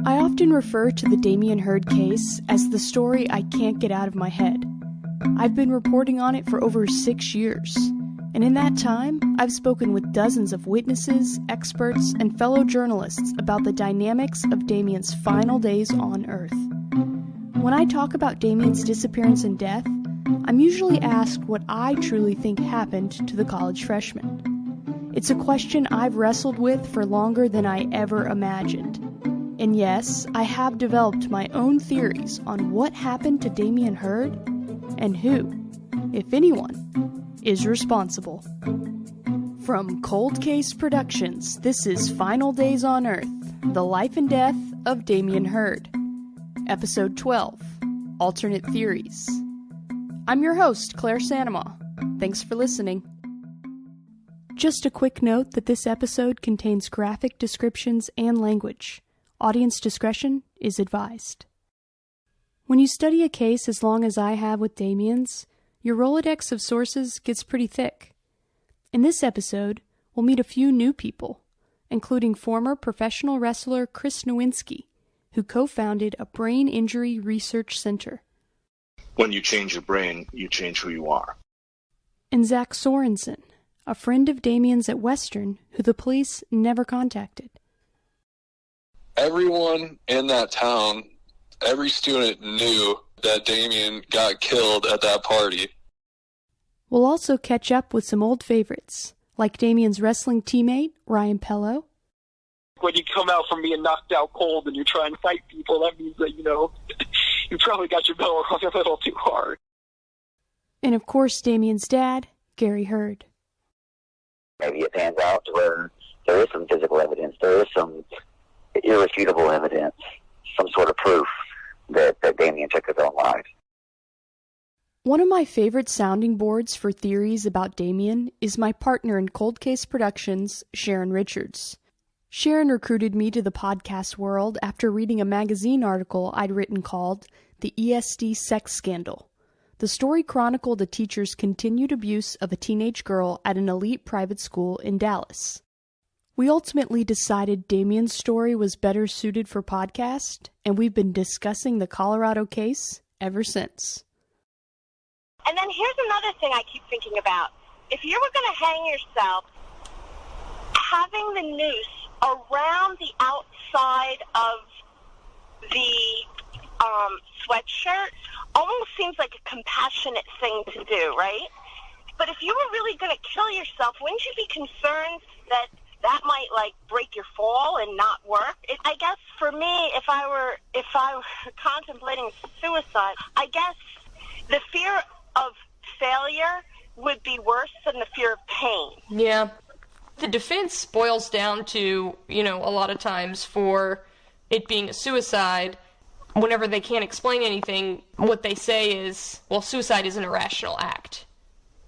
I often refer to the Dammion Hurd case as the story I can't get out of my head. I've been reporting on it for over 6 years, and in that time, I've spoken with dozens of witnesses, experts, and fellow journalists about the dynamics of Dammion's final days on Earth. When I talk about Dammion's disappearance and death, I'm usually asked what I truly think happened to the college freshman. It's a question I've wrestled with for longer than I ever imagined. And yes, I have developed my own theories on what happened to Dammion Hurd and who, if anyone, is responsible. From Cold Case Productions, this is Final Days on Earth, The Life and Death of Dammion Hurd. Episode 12, Alternate Theories. I'm your host, Claire Sanema. Thanks for listening. Just a quick note that this episode contains graphic descriptions and language. Audience discretion is advised. When you study a case as long as I have with Dammion's, your Rolodex of sources gets pretty thick. In this episode, we'll meet a few new people, including former professional wrestler Chris Nowinski, who co-founded a brain injury research center. When you change your brain, you change who you are. And Zach Sorensen, a friend of Dammion's at Western, who the police never contacted. Everyone in that town, every student knew that Dammion got killed at that party. We'll also catch up with some old favorites, like Dammion's wrestling teammate, Ryan Pello. When you come out from being knocked out cold and you try and fight people, that means that, you probably got your bell rung a little too hard. And of course, Dammion's dad, Gary Hurd. Maybe it pans out to where there is some physical evidence, there is some irrefutable evidence, some sort of proof that Dammion took his own life. One of my favorite sounding boards for theories about Dammion is my partner in Cold Case Productions, Sharon Richards. Sharon recruited me to the podcast world after reading a magazine article I'd written called The ESD Sex Scandal. The story chronicled a teacher's continued abuse of a teenage girl at an elite private school in Dallas. We ultimately decided Dammion's story was better suited for podcast, and we've been discussing the Colorado case ever since. And then here's another thing I keep thinking about. If you were going to hang yourself, having the noose around the outside of the sweatshirt almost seems like a compassionate thing to do, right? But if you were really going to kill yourself, wouldn't you be concerned that might break your fall and not work? I guess for me, if I were contemplating suicide, I guess the fear of failure would be worse than the fear of pain. Yeah. The defense boils down to, a lot of times for it being a suicide, whenever they can't explain anything, what they say is, well, suicide is an irrational act.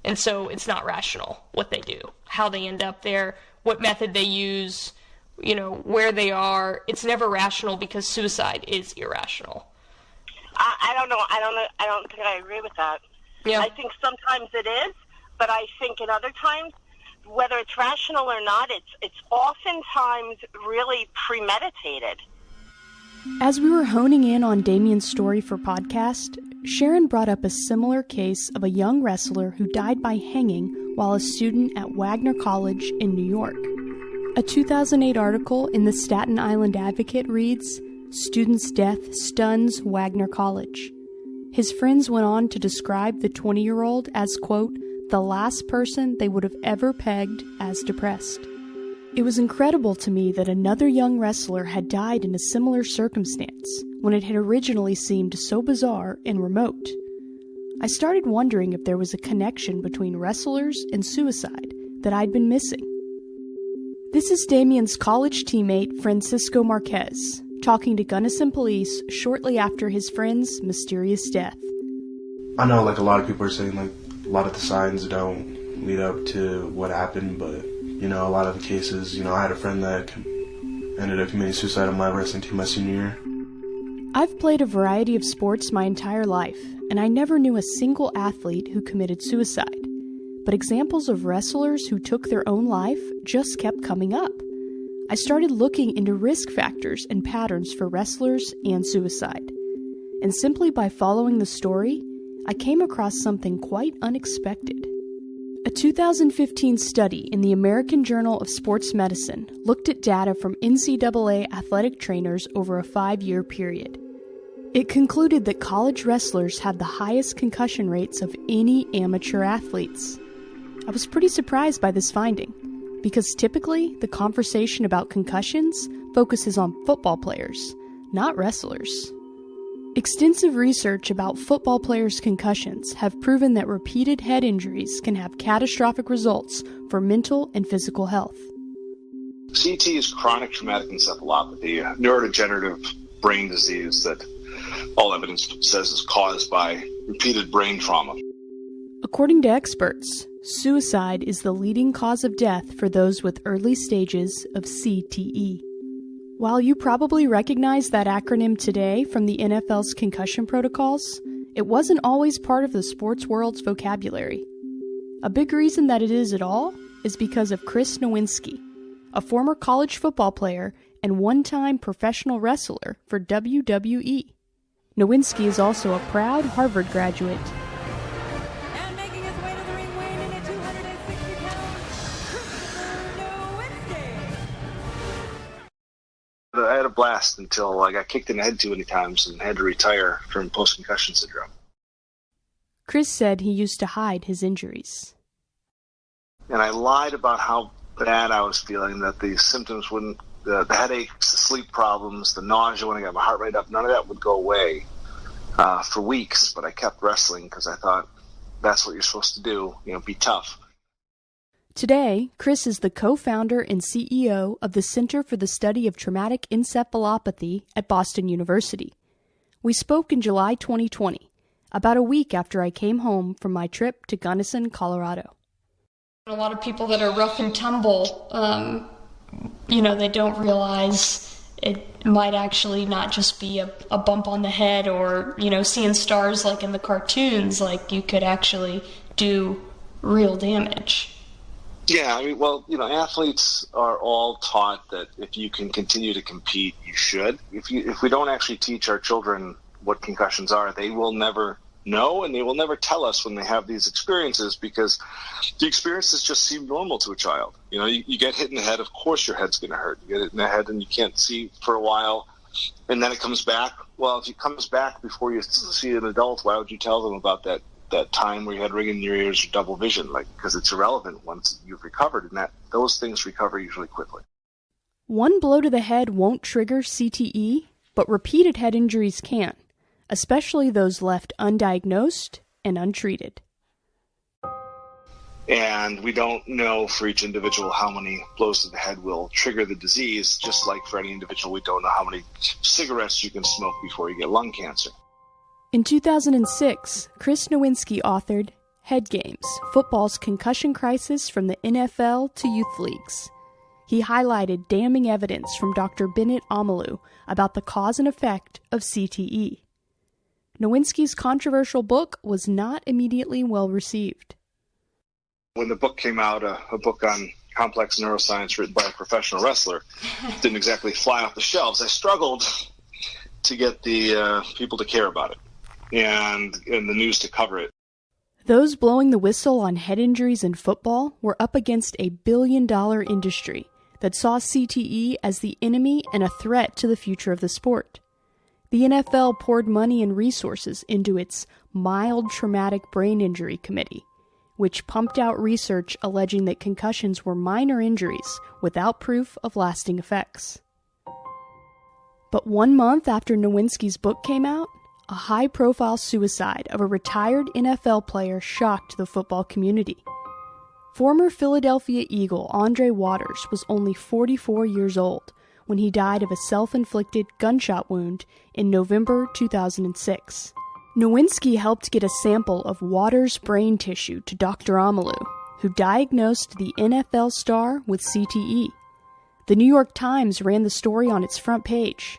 And so it's not rational what they do, how they end up there, what method they use, where they are. It's never rational because suicide is irrational. I don't know. I don't think I agree with that. Yeah. I think sometimes it is, but I think in other times, whether it's rational or not, it's oftentimes really premeditated. As we were honing in on Dammion's story for podcast, Sharon brought up a similar case of a young wrestler who died by hanging while a student at Wagner College in New York. A 2008 article in the Staten Island Advocate reads, "Student's death stuns Wagner College." His friends went on to describe the 20-year-old as, quote, the last person they would have ever pegged as depressed. It was incredible to me that another young wrestler had died in a similar circumstance when it had originally seemed so bizarre and remote. I started wondering if there was a connection between wrestlers and suicide that I'd been missing. This is Dammion's college teammate Francisco Marquez, talking to Gunnison police shortly after his friend's mysterious death. I know a lot of people are saying a lot of the signs don't lead up to what happened, but a lot of the cases, I had a friend that ended up committing suicide on my wrestling team my senior year. I've played a variety of sports my entire life, and I never knew a single athlete who committed suicide. But examples of wrestlers who took their own life just kept coming up. I started looking into risk factors and patterns for wrestlers and suicide. And simply by following the story, I came across something quite unexpected. A 2015 study in the American Journal of Sports Medicine looked at data from NCAA athletic trainers over a 5-year period. It concluded that college wrestlers had the highest concussion rates of any amateur athletes. I was pretty surprised by this finding, because typically the conversation about concussions focuses on football players, not wrestlers. Extensive research about football players' concussions have proven that repeated head injuries can have catastrophic results for mental and physical health. CT is chronic traumatic encephalopathy, a neurodegenerative brain disease that all evidence says is caused by repeated brain trauma. According to experts, suicide is the leading cause of death for those with early stages of CTE. While you probably recognize that acronym today from the NFL's concussion protocols, it wasn't always part of the sports world's vocabulary. A big reason that it is at all is because of Chris Nowinski, a former college football player and one-time professional wrestler for WWE. Nowinski is also a proud Harvard graduate. And making his way to the ring, weighing in at 260 pounds, Christopher Nowinski. I had a blast until I got kicked in the head too many times and had to retire from post-concussion syndrome. Chris said he used to hide his injuries. And I lied about how bad I was feeling, that the symptoms wouldn't, the headaches, the sleep problems, the nausea when I got my heart rate up, none of that would go away for weeks. But I kept wrestling because I thought that's what you're supposed to do, be tough. Today, Chris is the co-founder and CEO of the Center for the Study of Traumatic Encephalopathy at Boston University. We spoke in July 2020, about a week after I came home from my trip to Gunnison, Colorado. A lot of people that are rough and tumble, they don't realize it might actually not just be a bump on the head or, seeing stars like in the cartoons, like you could actually do real damage. Yeah, athletes are all taught that if you can continue to compete, you should. If we don't actually teach our children what concussions are, they will never know, and they will never tell us when they have these experiences, because the experiences just seem normal to a child. You get hit in the head, of course your head's going to hurt. You get hit in the head and you can't see for a while, and then it comes back. Well, if it comes back before you see an adult, why would you tell them about that time where you had ringing in your ears or double vision? Because it's irrelevant once you've recovered, and those things recover usually quickly. One blow to the head won't trigger CTE, but repeated head injuries can, especially those left undiagnosed and untreated. And we don't know for each individual how many blows to the head will trigger the disease, just like for any individual we don't know how many cigarettes you can smoke before you get lung cancer. In 2006, Chris Nowinski authored Head Games, Football's Concussion Crisis from the NFL to Youth Leagues. He highlighted damning evidence from Dr. Bennett Omalu about the cause and effect of CTE. Nowinski's controversial book was not immediately well received. When the book came out, a book on complex neuroscience written by a professional wrestler, didn't exactly fly off the shelves. I struggled to get the people to care about it and the news to cover it. Those blowing the whistle on head injuries in football were up against a billion-dollar industry that saw CTE as the enemy and a threat to the future of the sport. The NFL poured money and resources into its Mild Traumatic Brain Injury Committee, which pumped out research alleging that concussions were minor injuries without proof of lasting effects. But 1 month after Nowinski's book came out, a high-profile suicide of a retired NFL player shocked the football community. Former Philadelphia Eagle Andre Waters was only 44 years old when he died of a self-inflicted gunshot wound in November 2006. Nowinski helped get a sample of Waters' brain tissue to Dr. Omalu, who diagnosed the NFL star with CTE. The New York Times ran the story on its front page.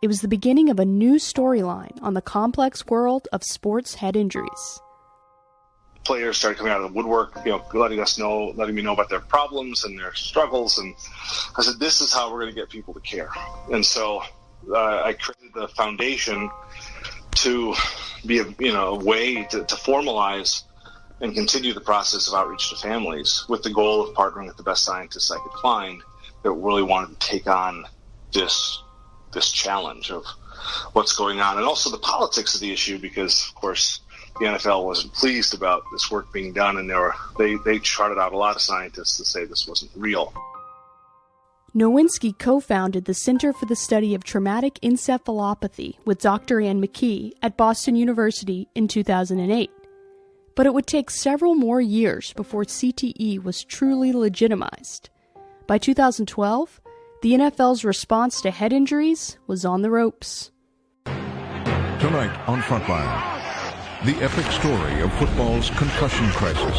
It was the beginning of a new storyline on the complex world of sports head injuries. players started coming out of the woodwork, letting me know about their problems and their struggles. And I said, this is how we're going to get people to care. And so I created the foundation to be a way to formalize and continue the process of outreach to families, with the goal of partnering with the best scientists I could find that really wanted to take on this challenge of what's going on, and also the politics of the issue, because of course the NFL wasn't pleased about this work being done, and they charted out a lot of scientists to say this wasn't real. Nowinski co-founded the Center for the Study of Traumatic Encephalopathy with Dr. Ann McKee at Boston University in 2008. But it would take several more years before CTE was truly legitimized. By 2012, the NFL's response to head injuries was on the ropes. Tonight on Frontline, the epic story of football's concussion crisis.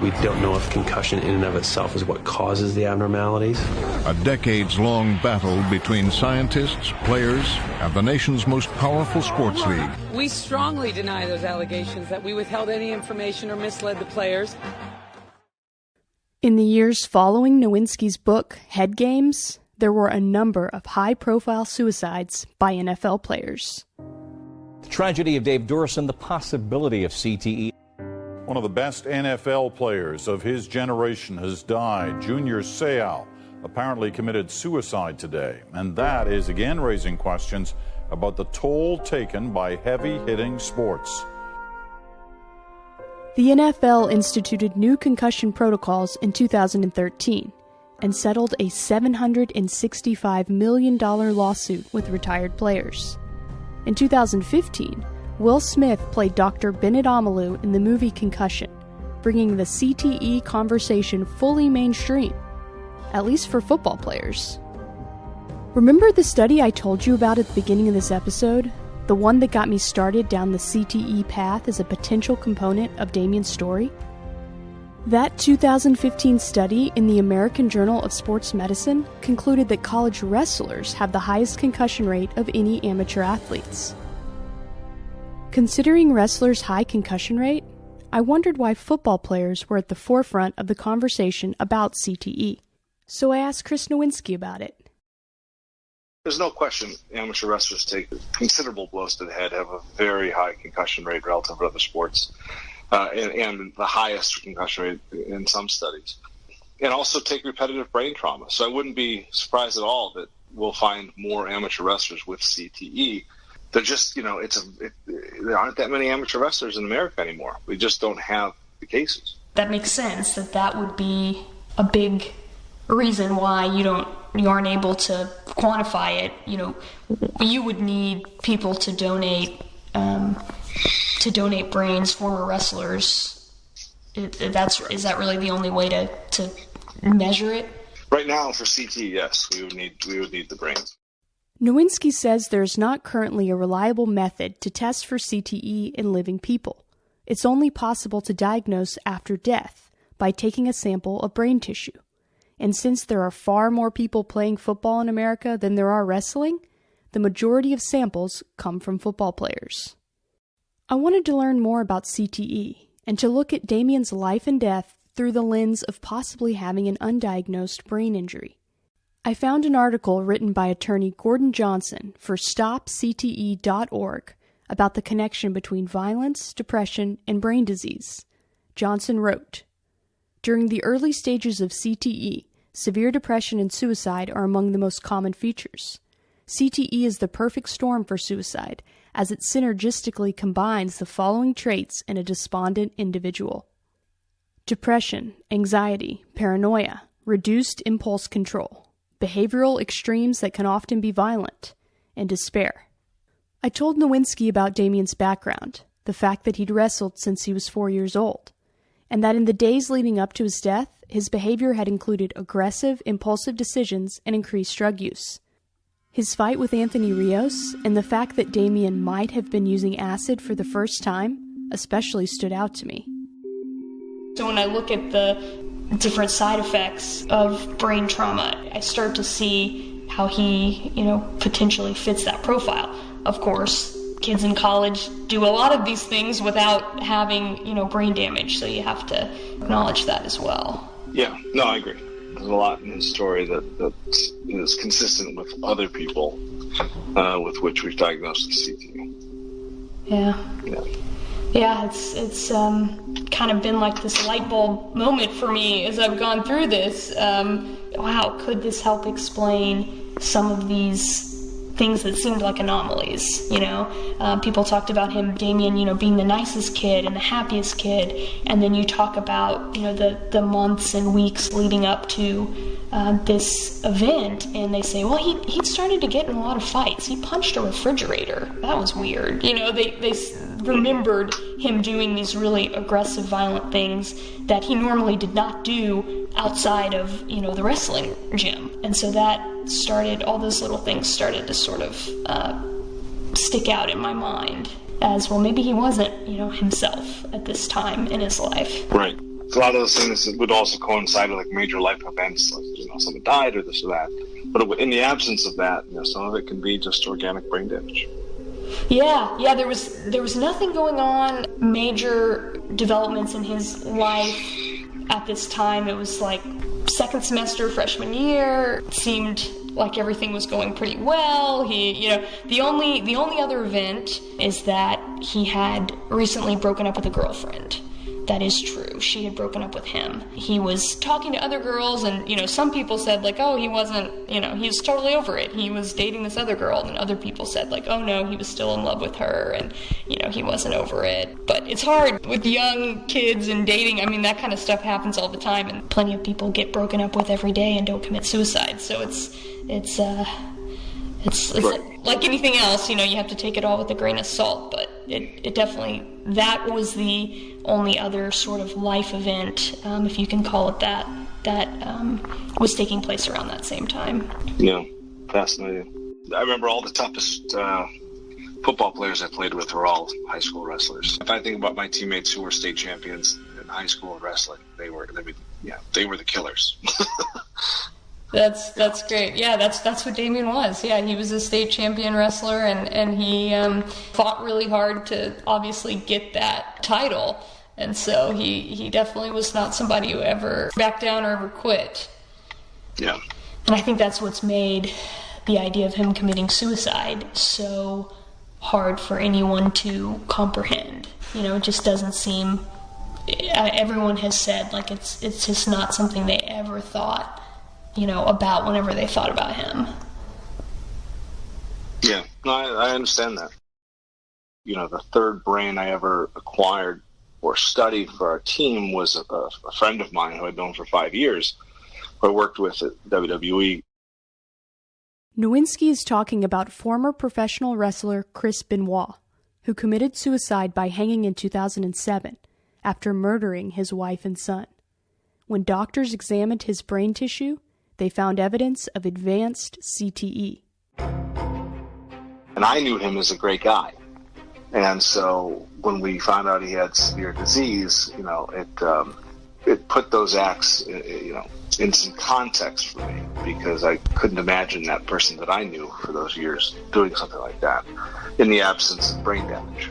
We don't know if concussion in and of itself is what causes the abnormalities. A decades-long battle between scientists, players, and the nation's most powerful sports league. We strongly deny those allegations that we withheld any information or misled the players. In the years following Nowinski's book, Head Games, there were a number of high-profile suicides by NFL players. The tragedy of Dave Durson, the possibility of CTE. One of the best NFL players of his generation has died. Junior Seau apparently committed suicide today, and that is again raising questions about the toll taken by heavy-hitting sports. The NFL instituted new concussion protocols in 2013 and settled a $765 million lawsuit with retired players. In 2015, Will Smith played Dr. Bennett Omalu in the movie Concussion, bringing the CTE conversation fully mainstream, at least for football players. Remember the study I told you about at the beginning of this episode? The one that got me started down the CTE path as a potential component of Dammion's story? That 2015 study in the American Journal of Sports Medicine concluded that college wrestlers have the highest concussion rate of any amateur athletes. Considering wrestlers' high concussion rate, I wondered why football players were at the forefront of the conversation about CTE. So I asked Chris Nowinski about it. There's no question amateur wrestlers take considerable blows to the head, have a very high concussion rate relative to other sports, and the highest concussion rate in some studies, and also take repetitive brain trauma. So I wouldn't be surprised at all that we'll find more amateur wrestlers with CTE. They're just, there aren't that many amateur wrestlers in America anymore. We just don't have the cases. That makes sense, that would be a big reason why you aren't able to quantify it. You would need people to donate brains, former wrestlers. Is that really the only way to measure it? Right now, for CT, yes, we would need the brains. Nowinski says there's not currently a reliable method to test for CTE in living people. It's only possible to diagnose after death by taking a sample of brain tissue. And since there are far more people playing football in America than there are wrestling, the majority of samples come from football players. I wanted to learn more about CTE and to look at Dammion's life and death through the lens of possibly having an undiagnosed brain injury. I found an article written by attorney Gordon Johnson for StopCTE.org about the connection between violence, depression, and brain disease. Johnson wrote, "During the early stages of CTE, severe depression and suicide are among the most common features. CTE is the perfect storm for suicide, as it synergistically combines the following traits in a despondent individual: depression, anxiety, paranoia, reduced impulse control, behavioral extremes that can often be violent, and despair." I told Nowinski about Dammion's background, the fact that he'd wrestled since he was 4 years old, and that in the days leading up to his death, his behavior had included aggressive, impulsive decisions and increased drug use. His fight with Anthony Rios and the fact that Dammion might have been using acid for the first time especially stood out to me. So when I look at the different side effects of brain trauma, I start to see how he, potentially fits that profile. Of course, kids in college do a lot of these things without having, brain damage, so you have to acknowledge that as well. Yeah, no, I agree. There's a lot in his story that is consistent with other people with which we've diagnosed with CTE. Yeah, it's kind of been like this light bulb moment for me as I've gone through this. Wow, could this help explain some of these things that seemed like anomalies? People talked about him, Dammion, being the nicest kid and the happiest kid, and then you talk about, the months and weeks leading up to this event, and they say, well, he'd started to get in a lot of fights. He punched a refrigerator. That was weird. They remembered him doing these really aggressive, violent things that he normally did not do outside of, the wrestling gym. And so all those little things started to sort of stick out in my mind as, well, maybe he wasn't, himself at this time in his life. Right. A lot of those things would also coincide with like major life events, like someone died or this or that. But in the absence of that, some of it can be just organic brain damage. Yeah. There was nothing going on, major developments in his life at this time. It was like second semester freshman year. It seemed like everything was going pretty well. The only other event is that he had recently broken up with a girlfriend. That is true. She had broken up with him. He was talking to other girls, and, some people said, like, oh, he wasn't, he was totally over it. He was dating this other girl, and other people said, like, oh, no, he was still in love with her, and, he wasn't over it. But it's hard with young kids and dating. I mean, that kind of stuff happens all the time, and plenty of people get broken up with every day and don't commit suicide. So it's like anything else, you have to take it all with a grain of salt, but it definitely, that was the only other sort of life event, if you can call it that was taking place around that same time. Yeah, fascinating. I remember all the toughest football players I played with were all high school wrestlers. If I think about my teammates who were state champions in high school wrestling, they were the killers. That's great. Yeah, that's what Dammion was. Yeah, he was a state champion wrestler, and he fought really hard to obviously get that title. And so he definitely was not somebody who ever backed down or ever quit. Yeah. And I think that's what's made the idea of him committing suicide so hard for anyone to comprehend. It just doesn't seem, everyone has said, like, it's just not something they ever thought, about whenever they thought about him. Yeah, no, I understand that. The third brain I ever acquired or studied for our team was a friend of mine who I'd known for 5 years, who I worked with at WWE. Nowinski is talking about former professional wrestler Chris Benoit, who committed suicide by hanging in 2007 after murdering his wife and son. When doctors examined his brain tissue, they found evidence of advanced CTE. And I knew him as a great guy. And so when we found out he had severe disease, it put those acts, in some context for me, because I couldn't imagine that person that I knew for those years doing something like that in the absence of brain damage.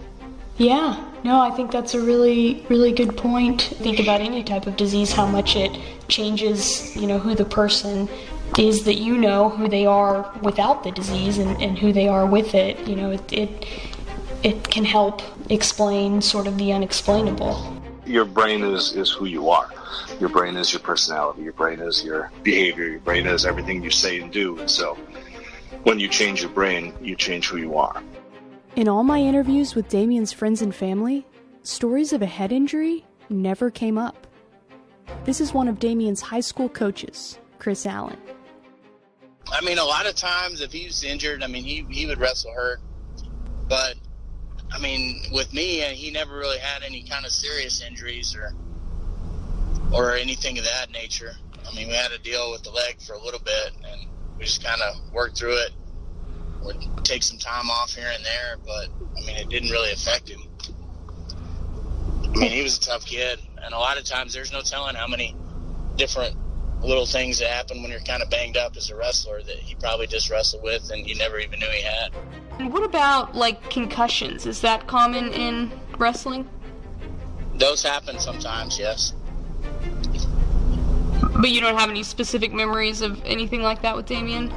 Yeah, no, I think that's a really, really good point. Think about any type of disease, how much it changes, who the person is that who they are without the disease and who they are with it. It can help explain sort of the unexplainable. Your brain is who you are. Your brain is your personality. Your brain is your behavior. Your brain is everything you say and do. And so when you change your brain, you change who you are. In all my interviews with Dammion's friends and family, stories of a head injury never came up. This is one of Dammion's high school coaches, Chris Allen. I mean, a lot of times if he was injured, he would wrestle hurt. But, with me, he never really had any kind of serious injuries or anything of that nature. We had to deal with the leg for a little bit, and we just kind of worked through it. Would take some time off here and there, but it didn't really affect him. He was a tough kid, and a lot of times there's no telling how many different little things that happen when you're kind of banged up as a wrestler that he probably just wrestled with and you never even knew he had. And what about, like, concussions? Is that common in wrestling? Those happen sometimes, yes. But you don't have any specific memories of anything like that with Dammion?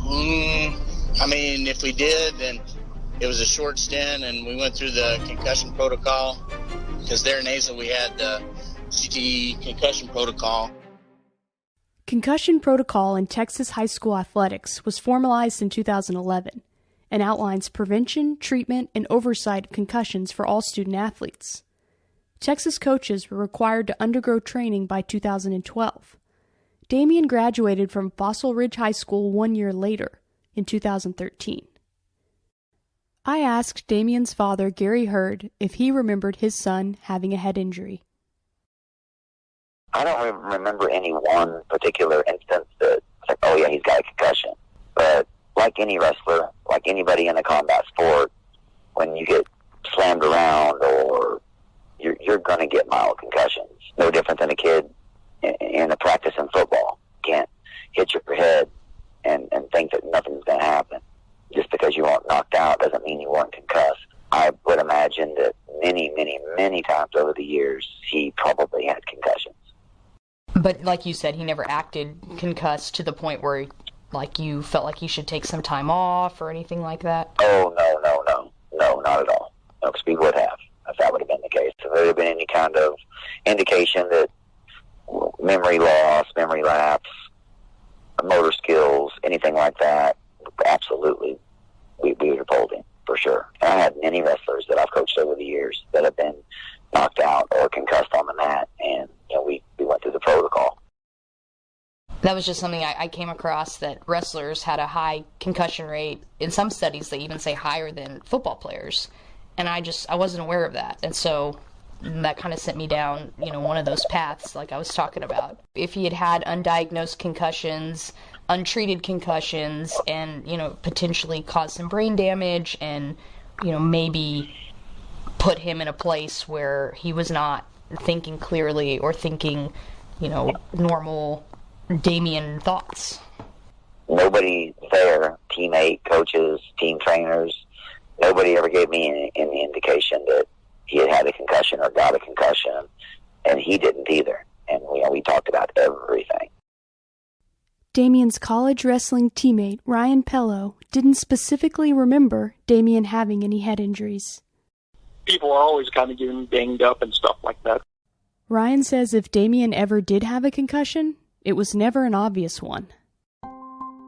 I mean, if we did, then it was a short stint, and we went through the concussion protocol, because there in Asa we had the CTE concussion protocol. Concussion protocol in Texas high school athletics was formalized in 2011 and outlines prevention, treatment, and oversight of concussions for all student athletes. Texas coaches were required to undergo training by 2012. Dammion graduated from Fossil Ridge High School 1 year later, in 2013. I asked Dammion's father, Gary Hurd, if he remembered his son having a head injury. I don't remember any one particular instance that it's like, oh yeah, he's got a concussion. But like any wrestler, like anybody in a combat sport, when you get slammed around or you're going to get mild concussions. No different than a kid in a practice in football. Can't hit your head and think that nothing's going to happen. Just because you weren't knocked out doesn't mean you weren't concussed. I would imagine that many, many, many times over the years, he probably had concussions. But like you said, he never acted concussed to the point where, like, you felt like he should take some time off or anything like that? Oh, no, not at all. No, because we would have, if that would have been the case. If there had been any kind of indication that memory loss, memory lapse, motor skills, anything like that, absolutely, we would have pulled him, for sure. And I had many wrestlers that I've coached over the years that have been knocked out or concussed on the mat, and we went through the protocol. That was just something I came across, that wrestlers had a high concussion rate. In some studies, they even say higher than football players. And I wasn't aware of that. And so that kind of sent me down, one of those paths like I was talking about. If he had had undiagnosed concussions, untreated concussions, and, potentially caused some brain damage and, maybe put him in a place where he was not thinking clearly or thinking, normal Dammion thoughts. Nobody there, teammate, coaches, team trainers, nobody ever gave me any indication that he had had a concussion or got a concussion, and he didn't either. And we talked about everything. Dammion's college wrestling teammate, Ryan Pello, didn't specifically remember Dammion having any head injuries. People are always kind of getting banged up and stuff like that. Ryan says if Dammion ever did have a concussion, it was never an obvious one.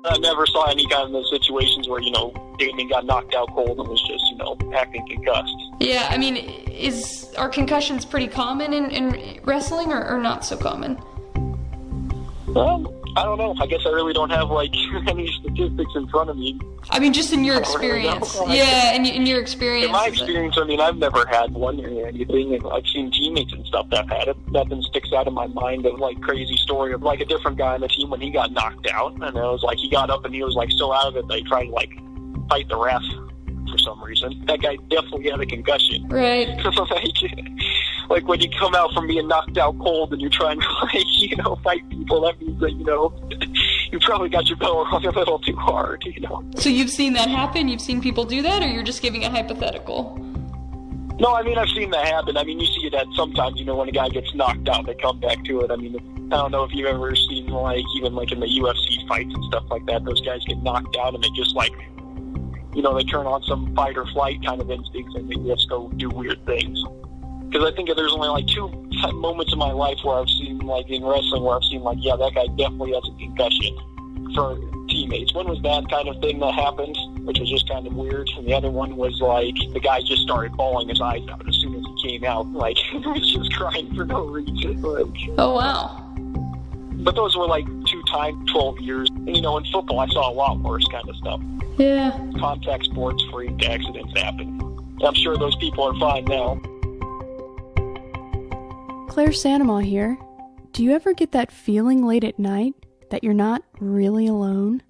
I never saw any kind of those situations where, Dammion got knocked out cold and was just, acting concussed. Yeah, I mean, are concussions pretty common in wrestling or not so common? I don't know. I guess I really don't have, any statistics in front of me. I mean, just in your experience. Really yeah, in your experience. In my experience, I've never had one or anything. And I've seen teammates and stuff that have had it. Nothing sticks out in my mind of, crazy story of, a different guy on the team when he got knocked out. And it was he got up and he was, so out of it, they tried to, fight the ref for some reason. That guy definitely had a concussion. Right. Like when you come out from being knocked out cold and you're trying to, fight people, that means that, you probably got your bell rung a little too hard, So you've seen that happen? You've seen people do that, or you're just giving a hypothetical? No, I've seen that happen. You see that sometimes, when a guy gets knocked out, they come back to it. I don't know if you've ever seen, even in the UFC fights and stuff like that, those guys get knocked out and they just, they turn on some fight or flight kind of instincts and they just go do weird things. Because I think there's only, 2 moments in my life where I've seen, in wrestling, where I've seen, yeah, that guy definitely has a concussion for teammates. One was that kind of thing that happened, which was just kind of weird. And the other one was, the guy just started bawling his eyes out as soon as he came out. He was just crying for no reason. Oh, wow. But those were, 2 times, 12 years. And, in football, I saw a lot worse kind of stuff. Yeah. Contact sports, freak accidents happen. And I'm sure those people are fine now. Claire Sanamaw here. Do you ever get that feeling late at night that you're not really alone?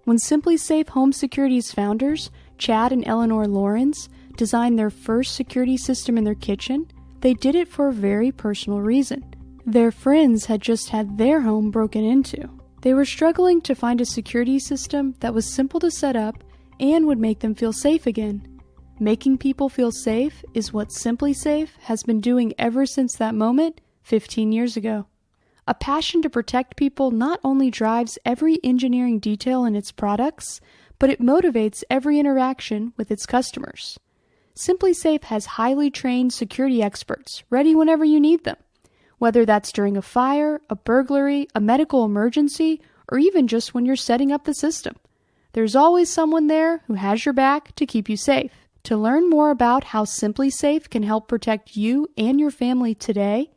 When Simply Safe Home Security's founders, Chad and Eleanor Lawrence, designed their first security system in their kitchen, they did it for a very personal reason. Their friends had just had their home broken into. They were struggling to find a security system that was simple to set up and would make them feel safe again. Making people feel safe is what Simply Safe has been doing ever since that moment 15 years ago. A passion to protect people not only drives every engineering detail in its products, but it motivates every interaction with its customers. Simply Safe has highly trained security experts ready whenever you need them, whether that's during a fire, a burglary, a medical emergency, or even just when you're setting up the system. There's always someone there who has your back to keep you safe. To learn more about how Simply Safe can help protect you and your family today,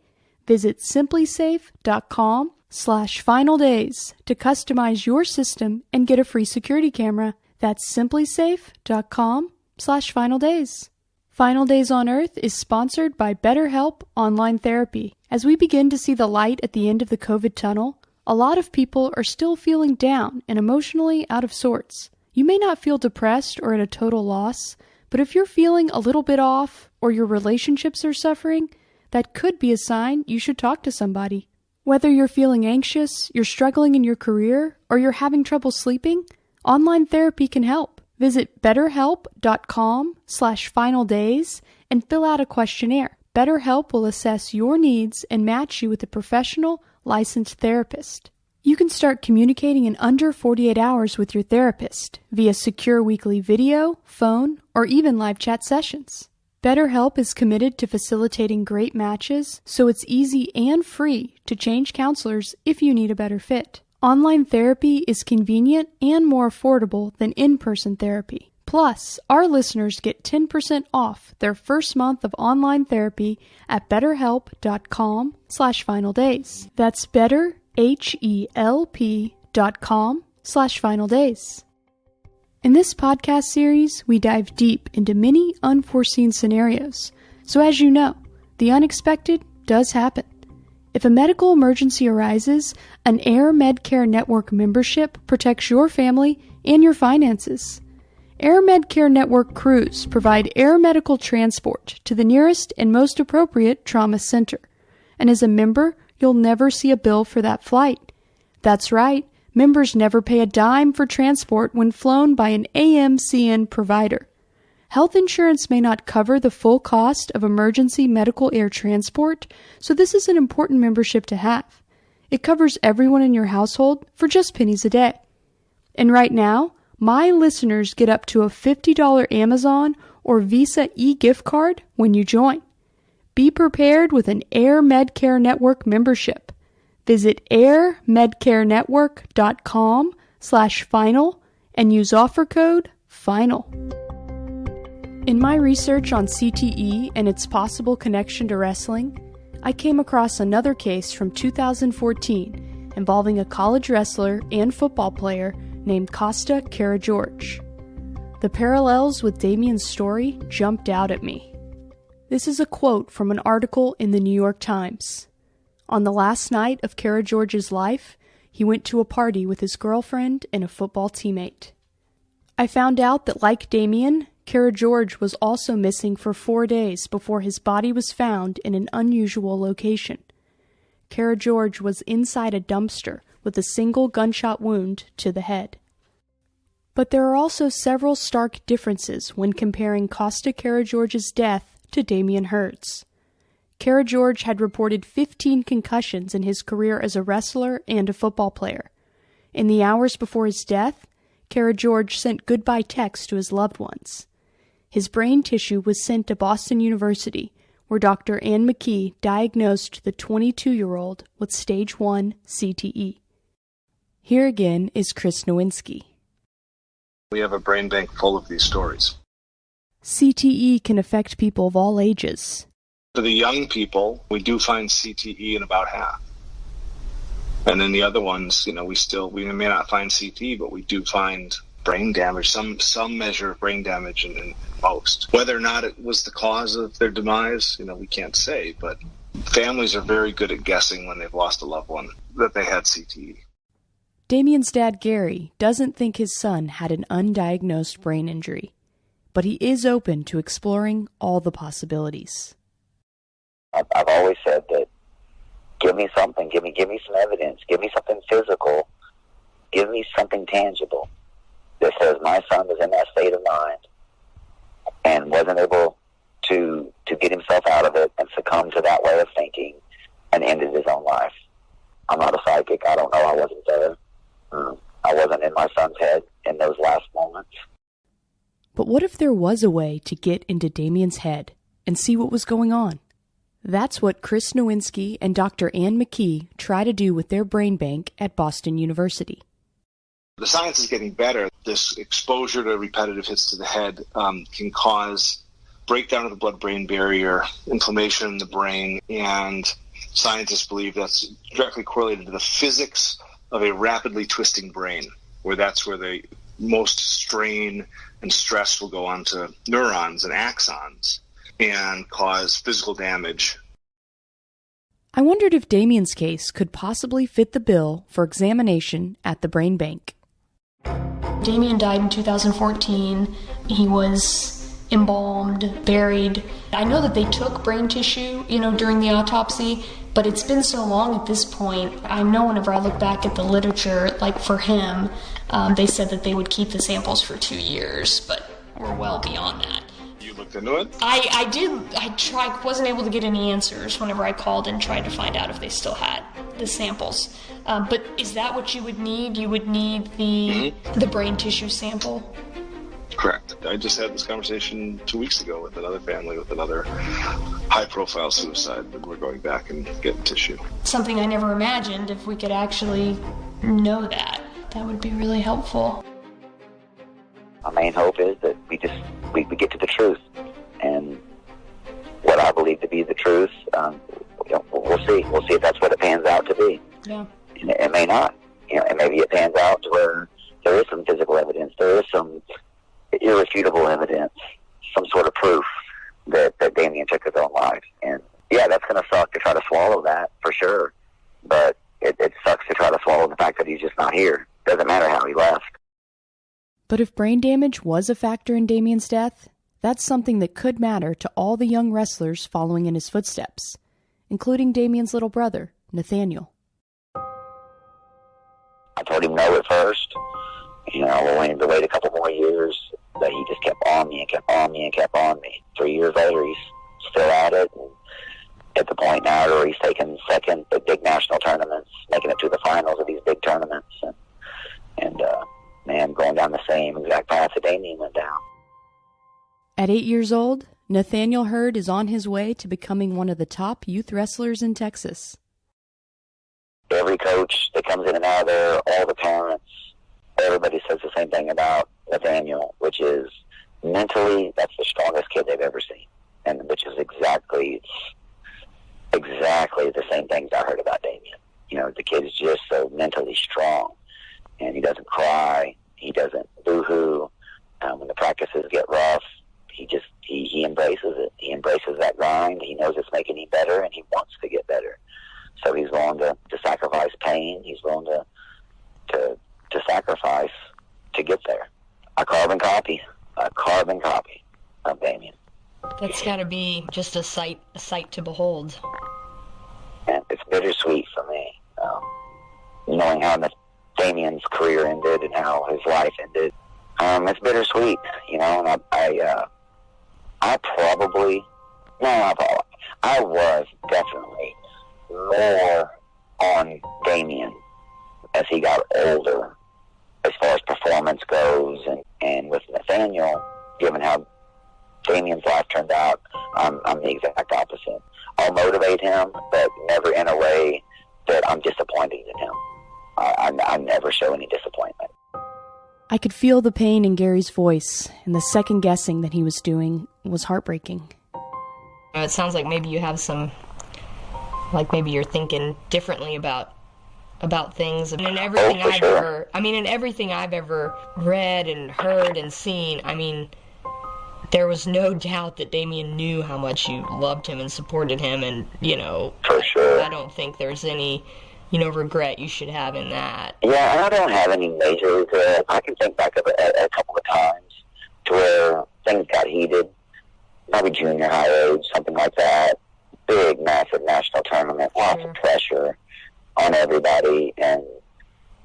visit simplysafe.com/finaldays to customize your system and get a free security camera. That's simplysafe.com/finaldays. Final Days on Earth is sponsored by BetterHelp Online Therapy. As we begin to see the light at the end of the COVID tunnel, a lot of people are still feeling down and emotionally out of sorts. You may not feel depressed or at a total loss, but if you're feeling a little bit off or your relationships are suffering, that could be a sign you should talk to somebody. Whether you're feeling anxious, you're struggling in your career, or you're having trouble sleeping, online therapy can help. Visit betterhelp.com/finaldays and fill out a questionnaire. BetterHelp will assess your needs and match you with a professional, licensed therapist. You can start communicating in under 48 hours with your therapist via secure weekly video, phone, or even live chat sessions. BetterHelp is committed to facilitating great matches, so it's easy and free to change counselors if you need a better fit. Online therapy is convenient and more affordable than in-person therapy. Plus, our listeners get 10% off their first month of online therapy at betterhelp.com/finaldays. That's betterhelp.com/finaldays. In this podcast series, we dive deep into many unforeseen scenarios. So as you know, the unexpected does happen. If a medical emergency arises, an Air Medcare Network membership protects your family and your finances. Air Medcare Network crews provide air medical transport to the nearest and most appropriate trauma center. And as a member, you'll never see a bill for that flight. That's right, members never pay a dime for transport when flown by an AMCN provider. Health insurance may not cover the full cost of emergency medical air transport, so this is an important membership to have. It covers everyone in your household for just pennies a day. And right now, my listeners get up to a $50 Amazon or Visa e-gift card when you join. Be prepared with an Air Medcare Network membership. Visit airmedcarenetwork.com/final and use offer code FINAL. In my research on CTE and its possible connection to wrestling, I came across another case from 2014 involving a college wrestler and football player named Costa Karageorge. The parallels with Dammion's story jumped out at me. This is a quote from an article in the New York Times. On the last night of Karageorge's life, he went to a party with his girlfriend and a football teammate. I found out that, like Dammion, Karageorge was also missing for 4 days before his body was found in an unusual location. Karageorge was inside a dumpster with a single gunshot wound to the head. But there are also several stark differences when comparing Costa Karageorge's death to Dammion Hurd's. Karageorge had reported 15 concussions in his career as a wrestler and a football player. In the hours before his death, Karageorge sent goodbye texts to his loved ones. His brain tissue was sent to Boston University, where Dr. Ann McKee diagnosed the 22-year-old with stage 1 CTE. Here again is Chris Nowinski. We have a brain bank full of these stories. CTE can affect people of all ages. For the young people, we do find CTE in about half. And then the other ones, we may not find CTE, but we do find brain damage, some measure of brain damage in most. Whether or not it was the cause of their demise, we can't say, but families are very good at guessing when they've lost a loved one that they had CTE. Dammion's dad, Gary, doesn't think his son had an undiagnosed brain injury, but he is open to exploring all the possibilities. I've always said that Give me something. Give me some evidence. Give me something physical. Give me something tangible that says my son was in that state of mind and wasn't able to get himself out of it and succumb to that way of thinking and ended his own life. I'm not a psychic. I don't know. I wasn't there. I wasn't in my son's head in those last moments. But what if there was a way to get into Dammion's head and see what was going on? That's what Chris Nowinski and Dr. Ann McKee try to do with their brain bank at Boston University. The science is getting better. This exposure to repetitive hits to the head can cause breakdown of the blood-brain barrier, inflammation in the brain, and scientists believe that's directly correlated to the physics of a rapidly twisting brain, where that's where the most strain and stress will go onto neurons and axons and cause physical damage. I wondered if Dammion's case could possibly fit the bill for examination at the brain bank. Dammion died in 2014. He was embalmed, buried. I know that they took brain tissue, during the autopsy, but it's been so long at this point. I know whenever I look back at the literature, like for him, they said that they would keep the samples for 2 years, but we're well beyond that. You looked into it? I did. Wasn't able to get any answers whenever I called and tried to find out if they still had the samples. But is that what you would need? You would need the brain tissue sample? Correct. I just had this conversation 2 weeks ago with another family with another high-profile suicide, and we're going back and getting tissue. Something I never imagined. If we could actually know that would be really helpful. My main hope is that we get to the truth, and what I believe to be the truth, we'll see. We'll see if that's what it pans out to be. Yeah. And it may not. And maybe it pans out to where there is some physical evidence, there is some irrefutable evidence, some sort of proof that Dammion took his own life. And yeah, that's going to suck to try to swallow that, for sure. But it sucks to try to swallow the fact that he's just not here. Doesn't matter how he left. But if brain damage was a factor in Dammion's death, that's something that could matter to all the young wrestlers following in his footsteps, including Dammion's little brother, Nathaniel. I told him no at first. We wanted to wait a couple more years, but he just kept on me and kept on me and kept on me. 3 years later, he's still at it, and at the point now where he's taking second at big national tournaments, making it to the finals of these big tournaments, and going down the same exact path that Dammion went down. At 8 years old, Nathaniel Hurd is on his way to becoming one of the top youth wrestlers in Texas. Every coach that comes in and out of there, all the parents, everybody says the same thing about Nathaniel, which is mentally, that's the strongest kid they've ever seen. And which is exactly the same things I heard about Dammion. The kid is just so mentally strong. And he doesn't cry. He doesn't boo-hoo. When the practices get rough, he embraces it. He embraces that grind. He knows it's making him better, and he wants to get better. So he's willing to sacrifice pain. He's willing to sacrifice to get there. A carbon copy of Dammion. That's got to be just a sight to behold. And it's bittersweet for me, knowing how Dammion's career ended and how his life ended. It's bittersweet, and I was definitely more on Dammion as he got older, as far as performance goes, and with Nathaniel, given how Dammion's life turned out, I'm the exact opposite. I'll motivate him, but never in a way that I'm disappointed in him. I never show any disappointment. I could feel the pain in Gary's voice, and the second guessing that he was doing was heartbreaking. It sounds like maybe you have some, maybe you're thinking differently about things. And in everything in everything I've ever read and heard and seen, there was no doubt that Dammion knew how much you loved him and supported him, and, For sure. I don't think there's any, regret you should have in that. Yeah, and I don't have any major regret. I can think back of a couple of times to where things got heated, probably junior high age, something like that. big, massive national tournament, lots of pressure on everybody, and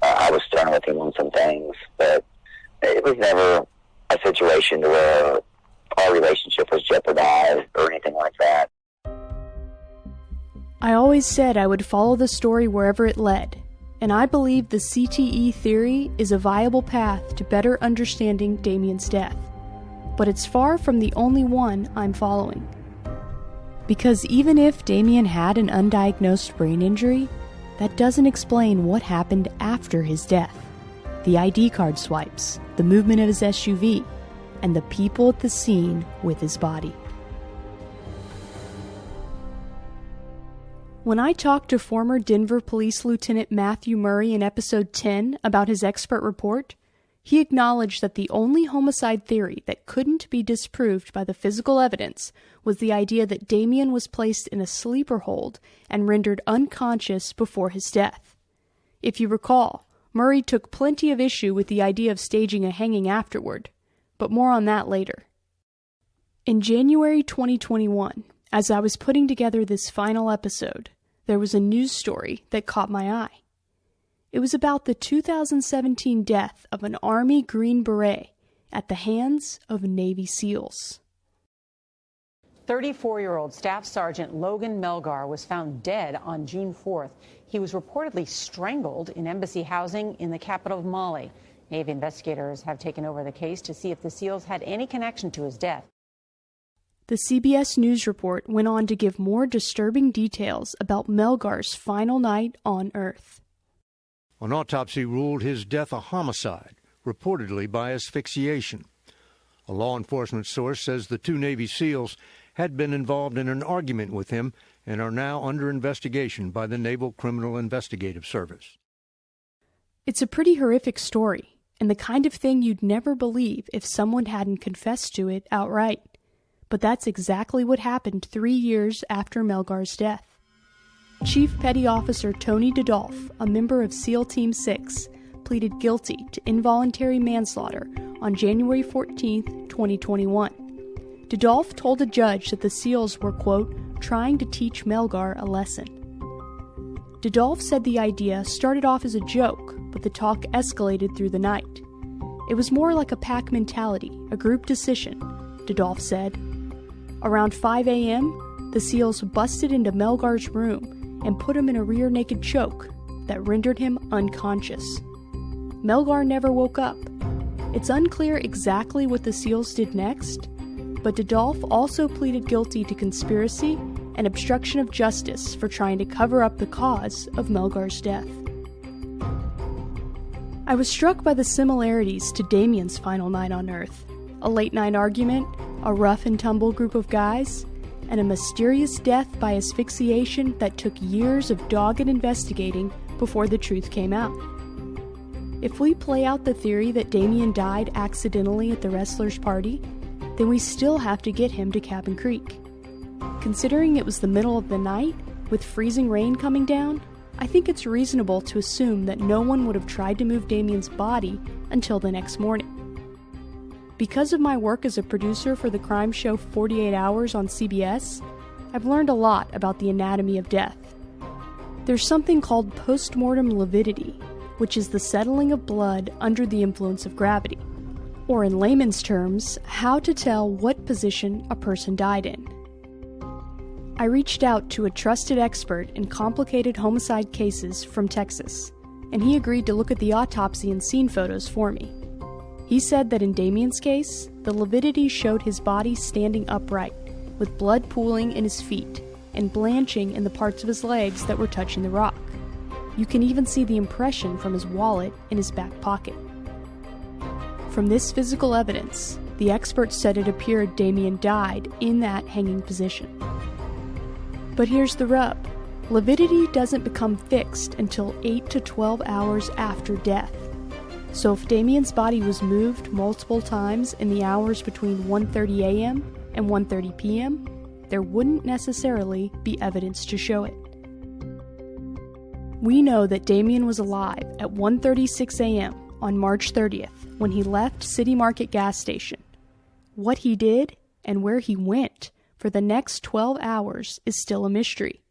I was stern with him on some things, but it was never a situation to where our relationship was jeopardized or anything like that. I always said I would follow the story wherever it led, and I believe the CTE theory is a viable path to better understanding Dammion's death. But it's far from the only one I'm following. Because even if Dammion had an undiagnosed brain injury, that doesn't explain what happened after his death. The ID card swipes, the movement of his SUV, and the people at the scene with his body. When I talked to former Denver Police Lieutenant Matthew Murray in episode 10 about his expert report, he acknowledged that the only homicide theory that couldn't be disproved by the physical evidence was the idea that Dammion was placed in a sleeper hold and rendered unconscious before his death. If you recall, Murray took plenty of issue with the idea of staging a hanging afterward, but more on that later. In January 2021, as I was putting together this final episode, there was a news story that caught my eye. It was about the 2017 death of an Army Green Beret at the hands of Navy SEALs. 34-year-old Staff Sergeant Logan Melgar was found dead on June 4th. He was reportedly strangled in embassy housing in the capital of Mali. Navy investigators have taken over the case to see if the SEALs had any connection to his death. The CBS News report went on to give more disturbing details about Melgar's final night on Earth. An autopsy ruled his death a homicide, reportedly by asphyxiation. A law enforcement source says the two Navy SEALs had been involved in an argument with him and are now under investigation by the Naval Criminal Investigative Service. It's a pretty horrific story, and the kind of thing you'd never believe if someone hadn't confessed to it outright. But that's exactly what happened 3 years after Melgar's death. Chief Petty Officer Tony Didolf, a member of SEAL Team 6, pleaded guilty to involuntary manslaughter on January 14, 2021. Didolf told a judge that the SEALs were, quote, trying to teach Melgar a lesson. Didolf said the idea started off as a joke, but the talk escalated through the night. It was more like a pack mentality, a group decision, Didolf said. Around 5 a.m., the SEALs busted into Melgar's room and put him in a rear naked choke that rendered him unconscious. Melgar never woke up. It's unclear exactly what the SEALs did next, but Didolf also pleaded guilty to conspiracy and obstruction of justice for trying to cover up the cause of Melgar's death. I was struck by the similarities to Dammion's final night on Earth. A late-night argument, a rough-and-tumble group of guys, and a mysterious death by asphyxiation that took years of dogged investigating before the truth came out. If we play out the theory that Dammion died accidentally at the wrestler's party, then we still have to get him to Cabin Creek. Considering it was the middle of the night, with freezing rain coming down, I think it's reasonable to assume that no one would have tried to move Dammion's body until the next morning. Because of my work as a producer for the crime show 48 Hours on CBS, I've learned a lot about the anatomy of death. There's something called postmortem lividity, which is the settling of blood under the influence of gravity, or in layman's terms, how to tell what position a person died in. I reached out to a trusted expert in complicated homicide cases from Texas, and he agreed to look at the autopsy and scene photos for me. He said that in Dammion's case, the lividity showed his body standing upright, with blood pooling in his feet and blanching in the parts of his legs that were touching the rock. You can even see the impression from his wallet in his back pocket. From this physical evidence, the experts said it appeared Dammion died in that hanging position. But here's the rub. Lividity doesn't become fixed until 8 to 12 hours after death. So if Dammion's body was moved multiple times in the hours between 1:30 a.m. and 1:30 p.m., there wouldn't necessarily be evidence to show it. We know that Dammion was alive at 1:36 a.m. on March 30th when he left City Market gas station. What he did and where he went for the next 12 hours is still a mystery.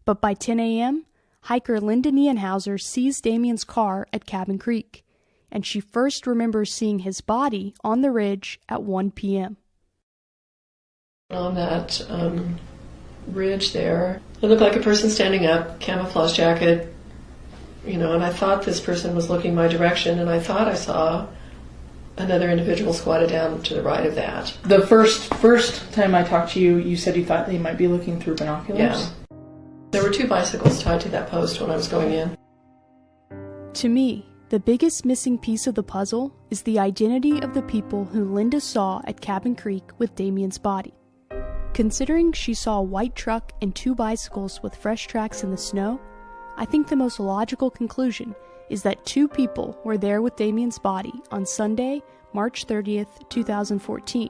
But by 10 a.m., hiker Linda Nienhauser sees Dammion's car at Cabin Creek, and she first remembers seeing his body on the ridge at 1 p.m. On that ridge there, it looked like a person standing up, camouflage jacket, and I thought this person was looking my direction, and I thought I saw another individual squatted down to the right of that. The first time I talked to you, you said you thought they might be looking through binoculars? Yeah. There were 2 bicycles tied to that post when I was going in. To me, the biggest missing piece of the puzzle is the identity of the people who Linda saw at Cabin Creek with Dammion's body. Considering she saw a white truck and 2 bicycles with fresh tracks in the snow, I think the most logical conclusion is that 2 people were there with Dammion's body on Sunday, March 30th, 2014.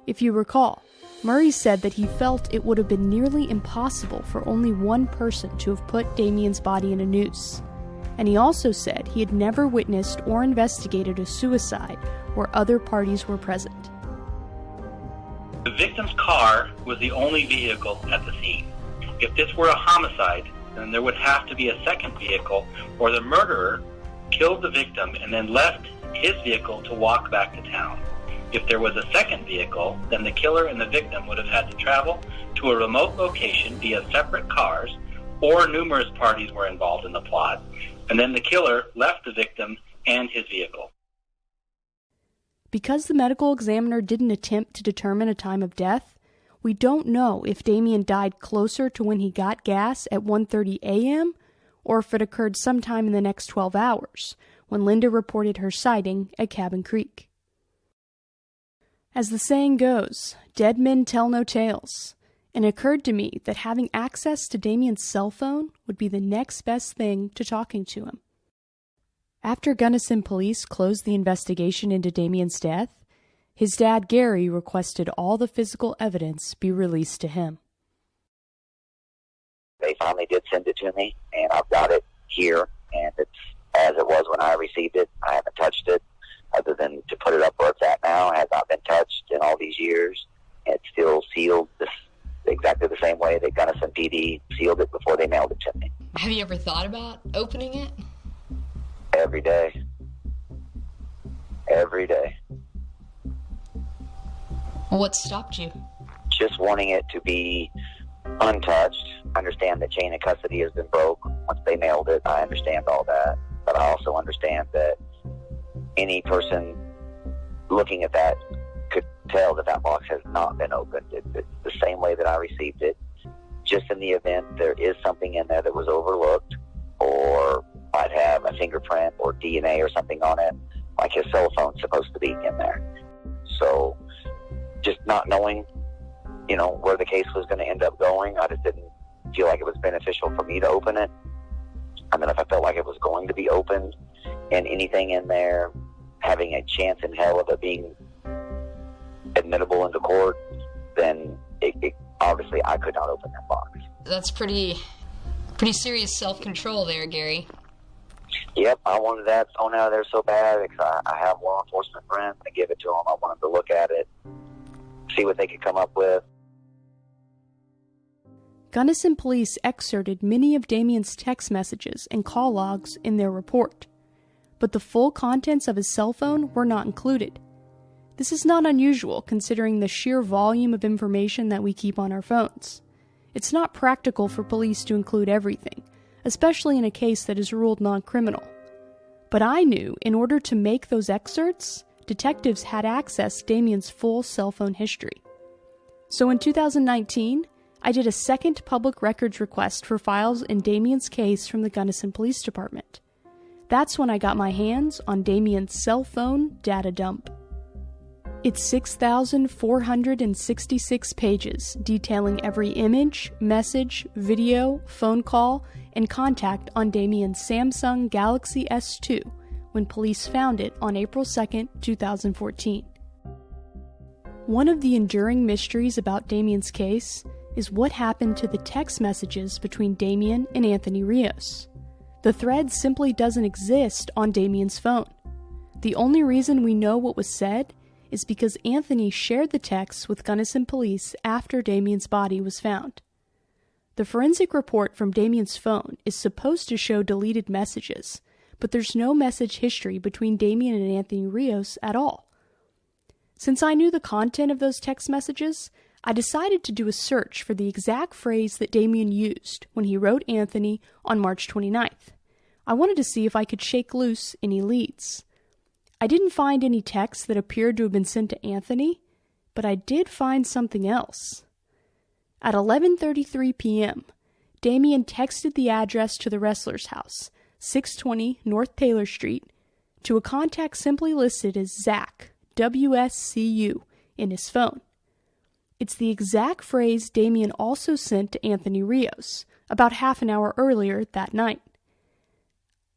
If you recall, Murray said that he felt it would have been nearly impossible for only one person to have put Dammion's body in a noose. And he also said he had never witnessed or investigated a suicide where other parties were present. The victim's car was the only vehicle at the scene. If this were a homicide, then there would have to be a second vehicle, or the murderer killed the victim and then left his vehicle to walk back to town. If there was a second vehicle, then the killer and the victim would have had to travel to a remote location via separate cars, or numerous parties were involved in the plot, and then the killer left the victim and his vehicle. Because the medical examiner didn't attempt to determine a time of death, we don't know if Dammion died closer to when he got gas at 1:30 a.m. or if it occurred sometime in the next 12 hours, when Linda reported her sighting at Cabin Creek. As the saying goes, dead men tell no tales, and it occurred to me that having access to Dammion's cell phone would be the next best thing to talking to him. After Gunnison police closed the investigation into Dammion's death, his dad Gary requested all the physical evidence be released to him. They finally did send it to me, and I've got it here, and it's as it was when I received it. I haven't touched it, other than to put it up where it's at now. It has not been touched in all these years. It's still sealed exactly the same way that Gunnison PD sealed it before they mailed it to me. Have you ever thought about opening it? Every day. Every day. What stopped you? Just wanting it to be untouched. I understand that chain of custody has been broke once they mailed it. I understand all that. But I also understand that any person looking at that could tell that that box has not been opened. It's the same way that I received it. Just in the event there is something in there that was overlooked, or might have a fingerprint or DNA or something on it, like his cell phone's supposed to be in there. So just not knowing, where the case was going to end up going, I just didn't feel like it was beneficial for me to open it. And then if I felt like it was going to be opened and anything in there having a chance in hell of it being admissible into court, then it obviously I could not open that box. That's pretty serious self-control there, Gary. Yep, I wanted that phone out of there so bad because I have law enforcement friends. I give it to them. I want them to look at it, see what they could come up with. Gunnison police excerpted many of Dammion's text messages and call logs in their report, but the full contents of his cell phone were not included. This is not unusual considering the sheer volume of information that we keep on our phones. It's not practical for police to include everything, especially in a case that is ruled non-criminal. But I knew in order to make those excerpts, detectives had access to Dammion's full cell phone history. So in 2019, I did a second public records request for files in Dammion's case from the Gunnison Police Department. That's when I got my hands on Dammion's cell phone data dump. It's 6,466 pages detailing every image, message, video, phone call, and contact on Dammion's Samsung Galaxy S2 when police found it on April 2, 2014. One of the enduring mysteries about Dammion's case is what happened to the text messages between Dammion and Anthony Rios. The thread simply doesn't exist on Dammion's phone. The only reason we know what was said is because Anthony shared the texts with Gunnison police after Dammion's body was found. The forensic report from Dammion's phone is supposed to show deleted messages, but there's no message history between Dammion and Anthony Rios at all. Since I knew the content of those text messages, I decided to do a search for the exact phrase that Dammion used when he wrote Anthony on March 29th. I wanted to see if I could shake loose any leads. I didn't find any texts that appeared to have been sent to Anthony, but I did find something else. At 11:33 p.m., Dammion texted the address to the wrestler's house, 620 North Taylor Street, to a contact simply listed as Zach, WSCU, in his phone. It's the exact phrase Dammion also sent to Anthony Rios about half an hour earlier that night.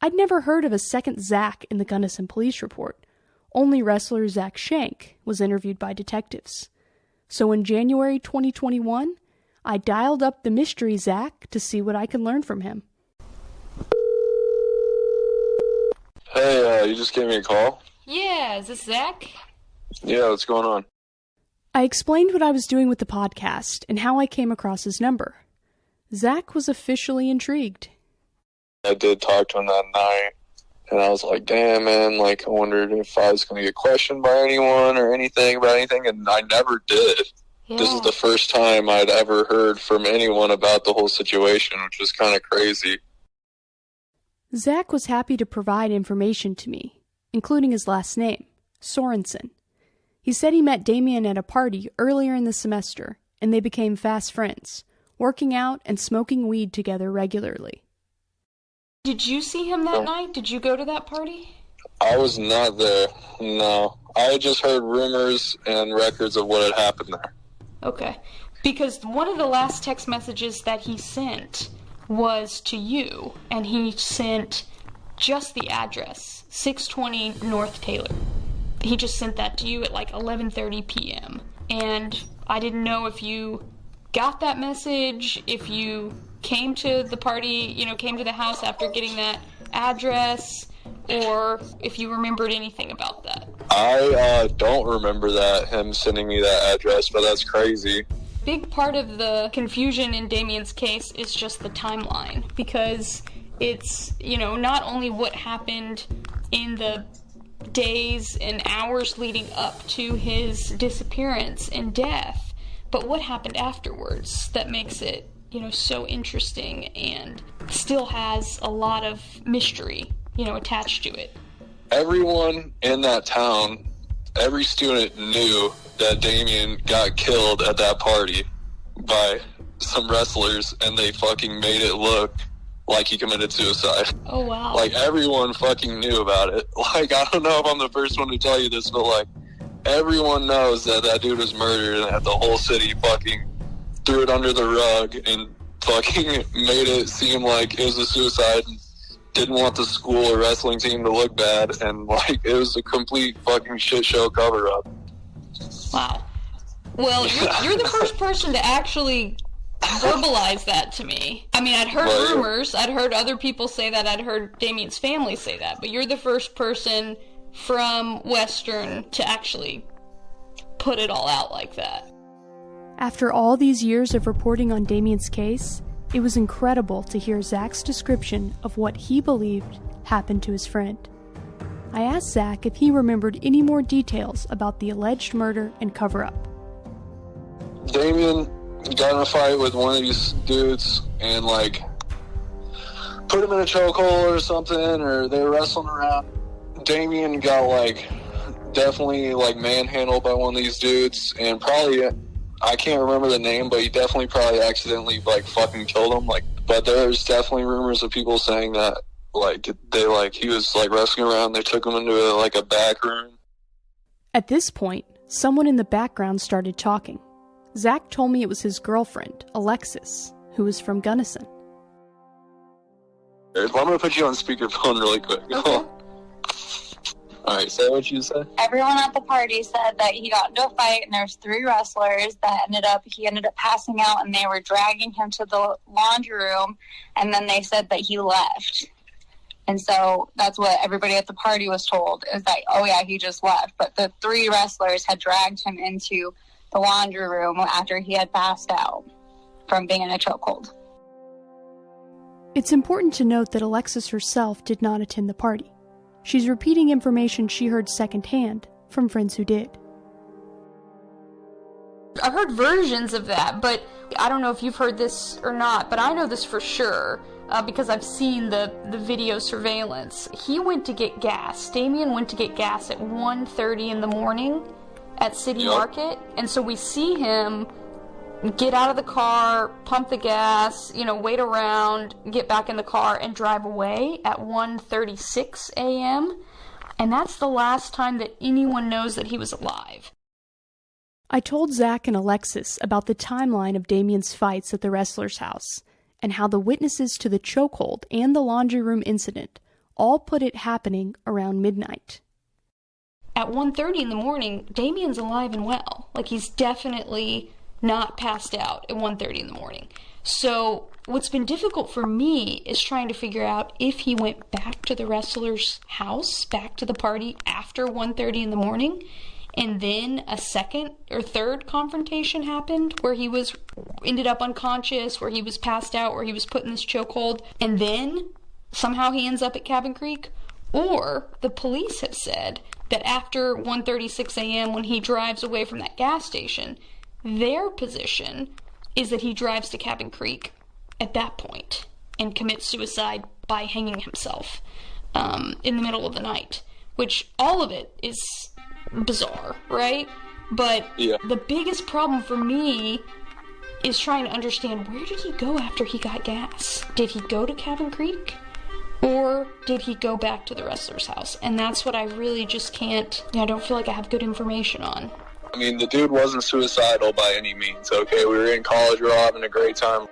I'd never heard of a second Zach in the Gunnison police report. Only wrestler Zach Shank was interviewed by detectives. So in January 2021, I dialed up the mystery Zach to see what I could learn from him. Hey, you just gave me a call? Yeah, is this Zach? Yeah, what's going on? I explained what I was doing with the podcast and how I came across his number. Zach was officially intrigued. I did talk to him that night, and I was like, damn, man, like, I wondered if I was going to get questioned by anyone or anything about anything, and I never did. Yeah. This is the first time I'd ever heard from anyone about the whole situation, which was kind of crazy. Zach was happy to provide information to me, including his last name, Sorensen. He said he met Dammion at a party earlier in the semester, and they became fast friends, working out and smoking weed together regularly. Did you see him that night? Did you go to that party? I was not there, no. I had just heard rumors and records of what had happened there. Okay. Because one of the last text messages that he sent was to you, and he sent just the address, 620 North Taylor. He just sent that to you at like 11:30 p.m. And I didn't know if you got that message, if you came to the party, came to the house after getting that address, or if you remembered anything about that. I don't remember him sending me that address, but that's crazy. Big part of the confusion in Dammion's case is just the timeline, because it's, not only what happened in the days and hours leading up to his disappearance and death, but what happened afterwards that makes it, so interesting and still has a lot of mystery, attached to it. Everyone in that town, every student knew that Dammion got killed at that party by some wrestlers, and they fucking made it look like he committed suicide. Oh, wow. Like, everyone fucking knew about it. Like, I don't know if I'm the first one to tell you this, but, like, everyone knows that dude was murdered, and that the whole city fucking threw it under the rug and fucking made it seem like it was a suicide and didn't want the school or wrestling team to look bad, and, like, it was a complete fucking shit show cover-up. Wow. Well, you're the first person to actually verbalize that to me. I mean, I'd heard rumors, I'd heard other people say that, I'd heard Dammion's family say that, but you're the first person from Western to actually put it all out like that. After all these years of reporting on Dammion's case, it was incredible to hear Zach's description of what he believed happened to his friend. I asked Zach if he remembered any more details about the alleged murder and cover-up. Dammion got in a fight with one of these dudes and, like, put him in a chokehold or something, or they were wrestling around. Dammion got, like, definitely, like, manhandled by one of these dudes, and probably, I can't remember the name, but he definitely probably accidentally, like, fucking killed him. Like, but there's definitely rumors of people saying that, like, he was, like, wrestling around, they took him into, like, a back room. At this point, someone in the background started talking. Zach told me it was his girlfriend, Alexis, who was from Gunnison. I'm going to put you on speakerphone really quick. Okay. Alright, say what you said. Everyone at the party said that he got into a fight and there's 3 wrestlers that he ended up passing out, and they were dragging him to the laundry room, and then they said that he left. And so that's what everybody at the party was told, is that, oh yeah, he just left. But the 3 wrestlers had dragged him into the laundry room after he had passed out from being in a chokehold. It's important to note that Alexis herself did not attend the party. She's repeating information she heard secondhand from friends who did. I've heard versions of that, but I don't know if you've heard this or not, but I know this for sure because I've seen the video surveillance. He went to get gas. Dammion went to get gas at 1:30 in the morning at City Market, and so we see him get out of the car, pump the gas, wait around, get back in the car, and drive away at 1:36 a.m., and that's the last time that anyone knows that he was alive. I told Zach and Alexis about the timeline of Dammion's fights at the wrestler's house, and how the witnesses to the chokehold and the laundry room incident all put it happening around midnight. At 1:30 in the morning, Dammion's alive and well. Like, he's definitely not passed out at 1:30 in the morning. So what's been difficult for me is trying to figure out if he went back to the wrestler's house, back to the party after 1:30 in the morning, and then a second or third confrontation happened where he ended up unconscious, where he was passed out, where he was put in this chokehold, and then somehow he ends up at Cabin Creek. Or the police have said that after 1:36 a.m. when he drives away from that gas station, their position is that he drives to Cabin Creek at that point and commits suicide by hanging himself in the middle of the night, which all of it is bizarre, right? But the biggest problem for me is trying to understand, where did he go after he got gas? Did he go to Cabin Creek? Or did he go back to the wrestler's house? And that's what I really just can't, I don't feel like I have good information on. I mean, the dude wasn't suicidal by any means, okay? We were in college, we were all having a great time.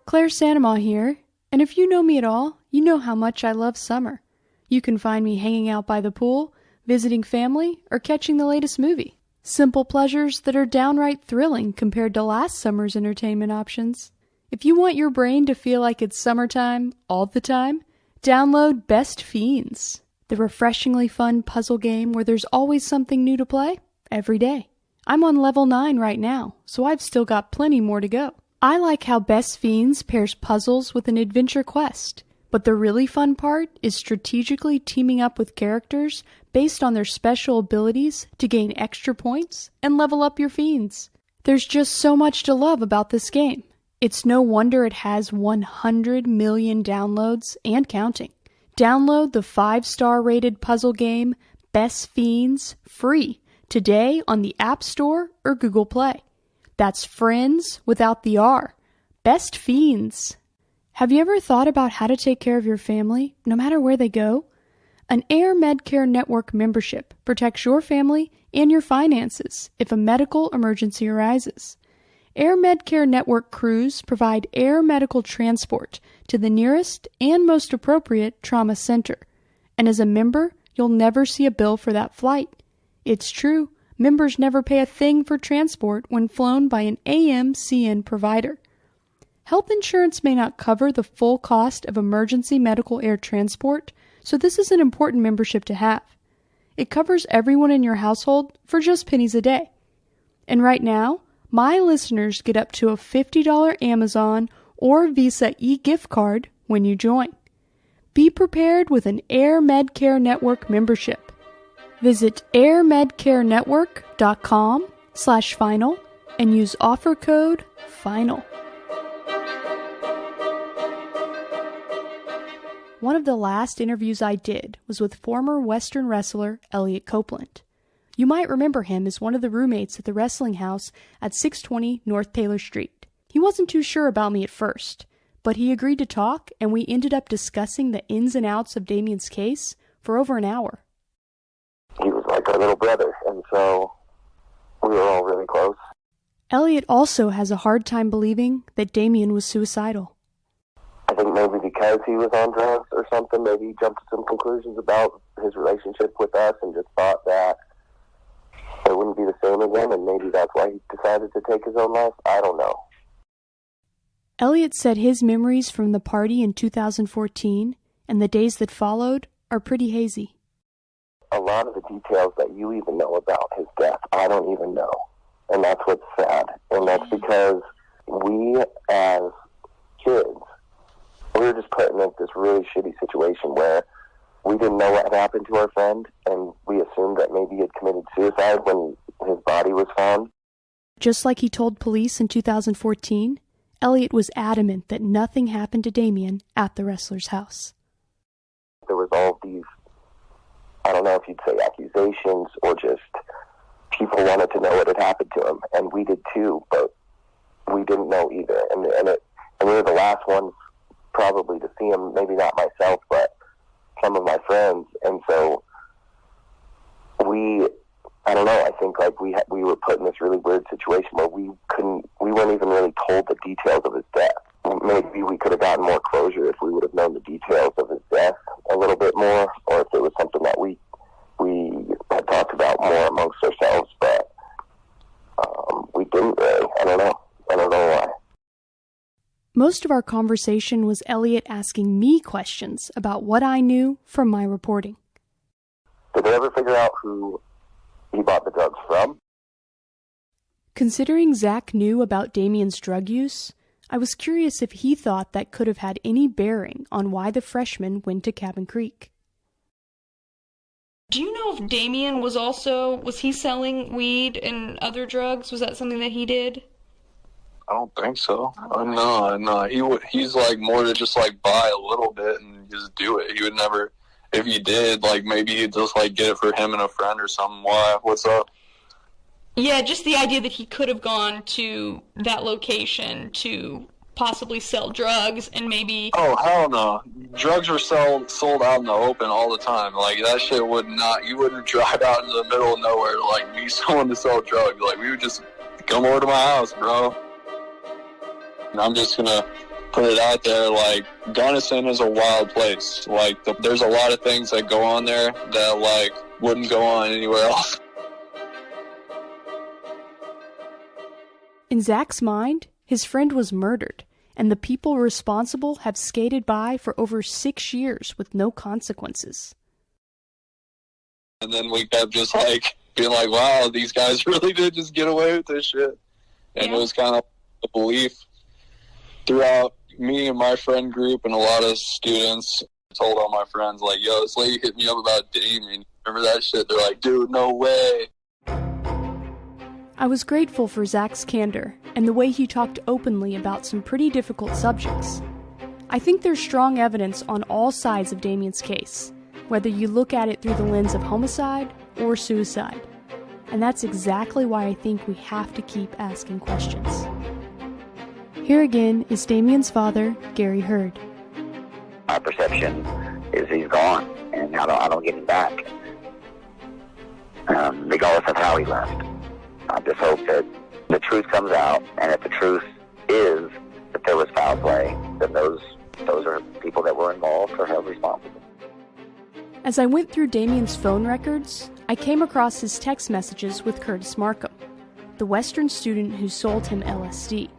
Claire Sanamaw here, and if you know me at all, you know how much I love summer. You can find me hanging out by the pool, visiting family, or catching the latest movie. Simple pleasures that are downright thrilling compared to last summer's entertainment options. If you want your brain to feel like it's summertime all the time, download Best Fiends, the refreshingly fun puzzle game where there's always something new to play every day. I'm on level 9 right now, so I've still got plenty more to go. I like how Best Fiends pairs puzzles with an adventure quest, but the really fun part is strategically teaming up with characters based on their special abilities to gain extra points and level up your fiends. There's just so much to love about this game. It's no wonder it has 100 million downloads and counting. Download the 5-star rated puzzle game Best Fiends free today on the App Store or Google Play. That's friends without the R. Best Fiends. Have you ever thought about how to take care of your family, no matter where they go? An Air Medcare Network membership protects your family and your finances if a medical emergency arises. Air Medcare Network crews provide air medical transport to the nearest and most appropriate trauma center. And as a member, you'll never see a bill for that flight. It's true, members never pay a thing for transport when flown by an AMCN provider. Health insurance may not cover the full cost of emergency medical air transport, so this is an important membership to have. It covers everyone in your household for just pennies a day. And right now, my listeners get up to a $50 Amazon or Visa e-gift card when you join. Be prepared with an Air Medcare Network membership. Visit airmedcarenetwork.com/final and use offer code FINAL. One of the last interviews I did was with former Western wrestler Elliot Copeland. You might remember him as one of the roommates at the wrestling house at 620 North Taylor Street. He wasn't too sure about me at first, but he agreed to talk, and we ended up discussing the ins and outs of Dammion's case for over an hour. He was like our little brother, and so we were all really close. Elliot also has a hard time believing that Dammion was suicidal. I think maybe because he was on drugs or something, maybe he jumped to some conclusions about his relationship with us and just thought that it wouldn't be the same again, and maybe that's why he decided to take his own life. I don't know. Elliot said his memories from the party in 2014 and the days that followed are pretty hazy. A lot of the details that you even know about his death, I don't even know. And that's what's sad. And that's because we, as kids, we were just put in this really shitty situation where we didn't know what had happened to our friend, and we assumed that maybe he had committed suicide when his body was found. Just like he told police in 2014, Elliot was adamant that nothing happened to Dammion at the wrestler's house. There was all these, I don't know if you'd say accusations or just people wanted to know what had happened to him, and we did too, but we didn't know either. And we were the last ones probably to see him, maybe not myself, but some of my friends. And so I don't know, I think like we were put in this really weird situation where we weren't even really told the details of his death. Maybe we could have gotten more closure if we would have known the details of his death a little bit more, or if it was something that we had talked about more amongst ourselves, but we didn't really. I don't know why. Most of our conversation was Elliot asking me questions about what I knew from my reporting. Did they ever figure out who he bought the drugs from? Considering Zach knew about Dammion's drug use, I was curious if he thought that could have had any bearing on why the freshman went to Cabin Creek. Do you know if Dammion was he selling weed and other drugs? Was that something that he did? I don't think so. No. He's like more to just like buy a little bit and just do it. He would never, if he did, like maybe he'd just like get it for him and a friend or something. Why? What's up? Yeah, just the idea that he could have gone to that location to possibly sell drugs and maybe... Oh, hell no. Drugs were sold out in the open all the time. Like, that shit you wouldn't drive out into the middle of nowhere to, like, meet someone to sell drugs. Like, we would just come over to my house, bro. And I'm just gonna put it out there, like, Gunnison is a wild place. Like, there's a lot of things that go on there that, like, wouldn't go on anywhere else. In Zach's mind, his friend was murdered, and the people responsible have skated by for over 6 years with no consequences. And then we kept just, like, being like, wow, these guys really did just get away with this shit. And it was kind of a belief throughout me and my friend group and a lot of students. I told all my friends, like, yo, this lady hit me up about Dammion. Remember that shit? They're like, dude, no way. I was grateful for Zach's candor and the way he talked openly about some pretty difficult subjects. I think there's strong evidence on all sides of Dammion's case, whether you look at it through the lens of homicide or suicide. And that's exactly why I think we have to keep asking questions. Here again is Dammion's father, Gary Hurd. Our perception is he's gone, and I don't get him back, regardless of how he left. I just hope that the truth comes out, and if the truth is that there was foul play, then those are people that were involved or held responsible. As I went through Dammion's phone records, I came across his text messages with Curtis Markham, the Western student who sold him LSD.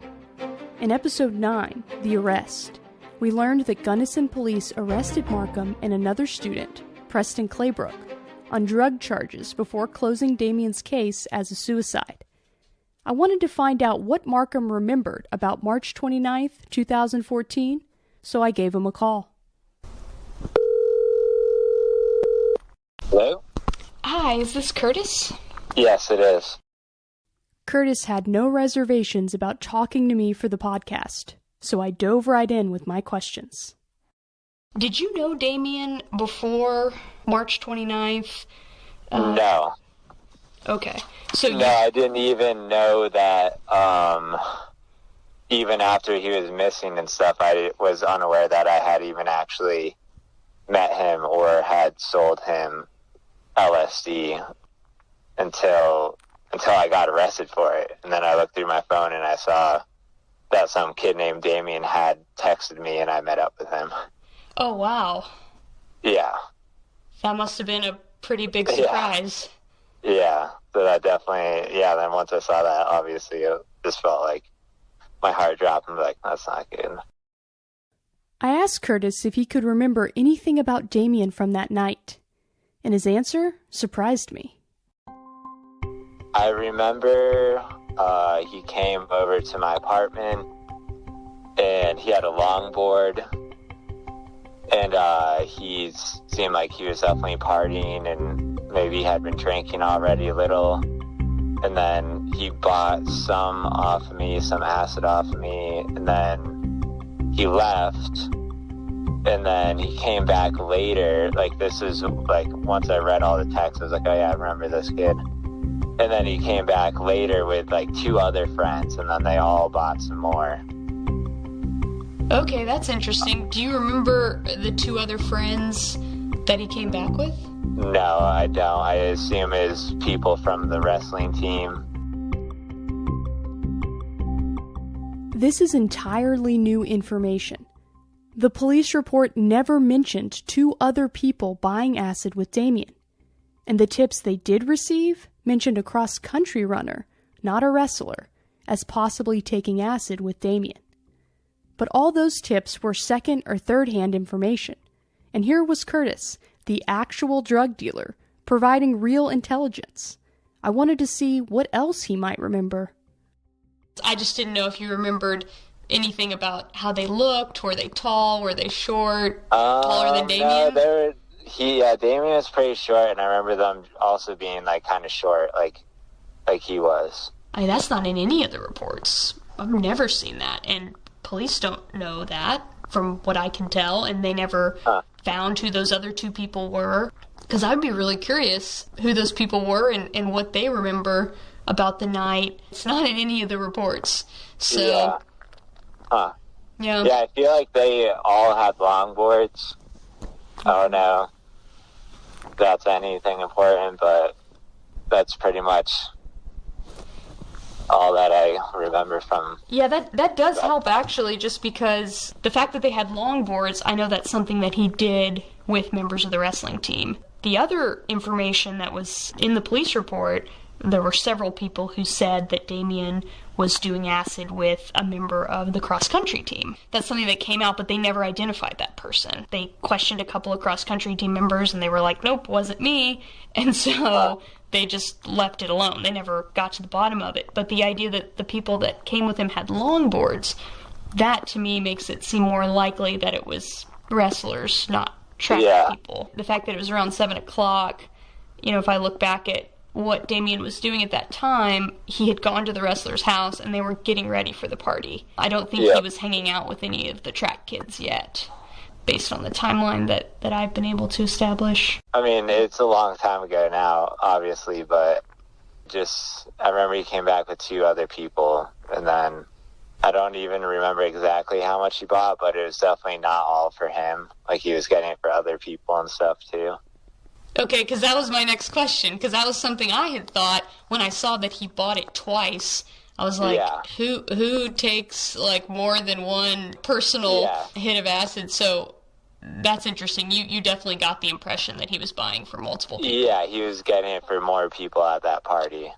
In episode 9, The Arrest, we learned that Gunnison police arrested Markham and another student, Preston Claybrook, on drug charges before closing Dammion's case as a suicide. I wanted to find out what Markham remembered about March 29th, 2014, so I gave him a call. Hello? Hi, is this Curtis? Yes, it is. Curtis had no reservations about talking to me for the podcast, so I dove right in with my questions. Did you know Dammion before March 29th? No. Okay. No, I didn't even know that, even after he was missing and stuff, I was unaware that I had even actually met him or had sold him LSD until I got arrested for it. And then I looked through my phone and I saw that some kid named Dammion had texted me and I met up with him. Oh, wow. Yeah. That must have been a pretty big surprise. Yeah. So that definitely, then once I saw that, obviously it just felt like my heart drop and be like, that's not good. I asked Curtis if he could remember anything about Dammion from that night, and his answer surprised me. I remember he came over to my apartment, and he had a longboard, and he seemed like he was definitely partying, and maybe had been drinking already a little. And then he bought some off of me, some acid off of me, and then he left. And then he came back later. Like, this is, like, once I read all the texts, I was like, oh yeah, I remember this kid. And then he came back later with, like, 2 other friends, and then they all bought some more. Okay, that's interesting. Do you remember the 2 other friends that he came back with? No, I don't. I assume it's people from the wrestling team. This is entirely new information. The police report never mentioned 2 other people buying acid with Dammion. And the tips they did receive mentioned a cross-country runner, not a wrestler, as possibly taking acid with Dammion. But all those tips were second or third-hand information. And here was Curtis, the actual drug dealer, providing real intelligence. I wanted to see what else he might remember. I just didn't know if you remembered anything about how they looked. Were they tall? Were they short? Taller than Dammion? No, Dammion was pretty short, and I remember them also being, like, kind of short, like he was. I mean, that's not in any of the reports. I've never seen that, and police don't know that, from what I can tell, and they never found who those other 2 people were. Because I'd be really curious who those people were and what they remember about the night. It's not in any of the reports. So, yeah. Huh. Yeah. Yeah, I feel like they all had longboards. I don't know if that's anything important, but that's pretty much all that I remember from... Yeah, that does help, actually, just because the fact that they had longboards, I know that's something that he did with members of the wrestling team. The other information that was in the police report, there were several people who said that Dammion was doing acid with a member of the cross-country team. That's something that came out, but they never identified that person. They questioned a couple of cross-country team members, and they were like, nope, wasn't me. And so they just left it alone. They never got to the bottom of it. But the idea that the people that came with him had longboards, that to me makes it seem more likely that it was wrestlers, not track people. The fact that it was around 7 o'clock, you know, if I look back at what Dammion was doing at that time, he had gone to the wrestler's house and they were getting ready for the party. I don't think he was hanging out with any of the track kids yet, based on the timeline that I've been able to establish. I mean, it's a long time ago now, obviously, but I remember he came back with 2 other people, and then I don't even remember exactly how much he bought, but it was definitely not all for him. Like, he was getting it for other people and stuff, too. Okay, because that was my next question, because that was something I had thought when I saw that he bought it twice. I was like, who takes, like, more than one personal hit of acid? So that's interesting. You definitely got the impression that he was buying for multiple people. Yeah, he was getting it for more people at that party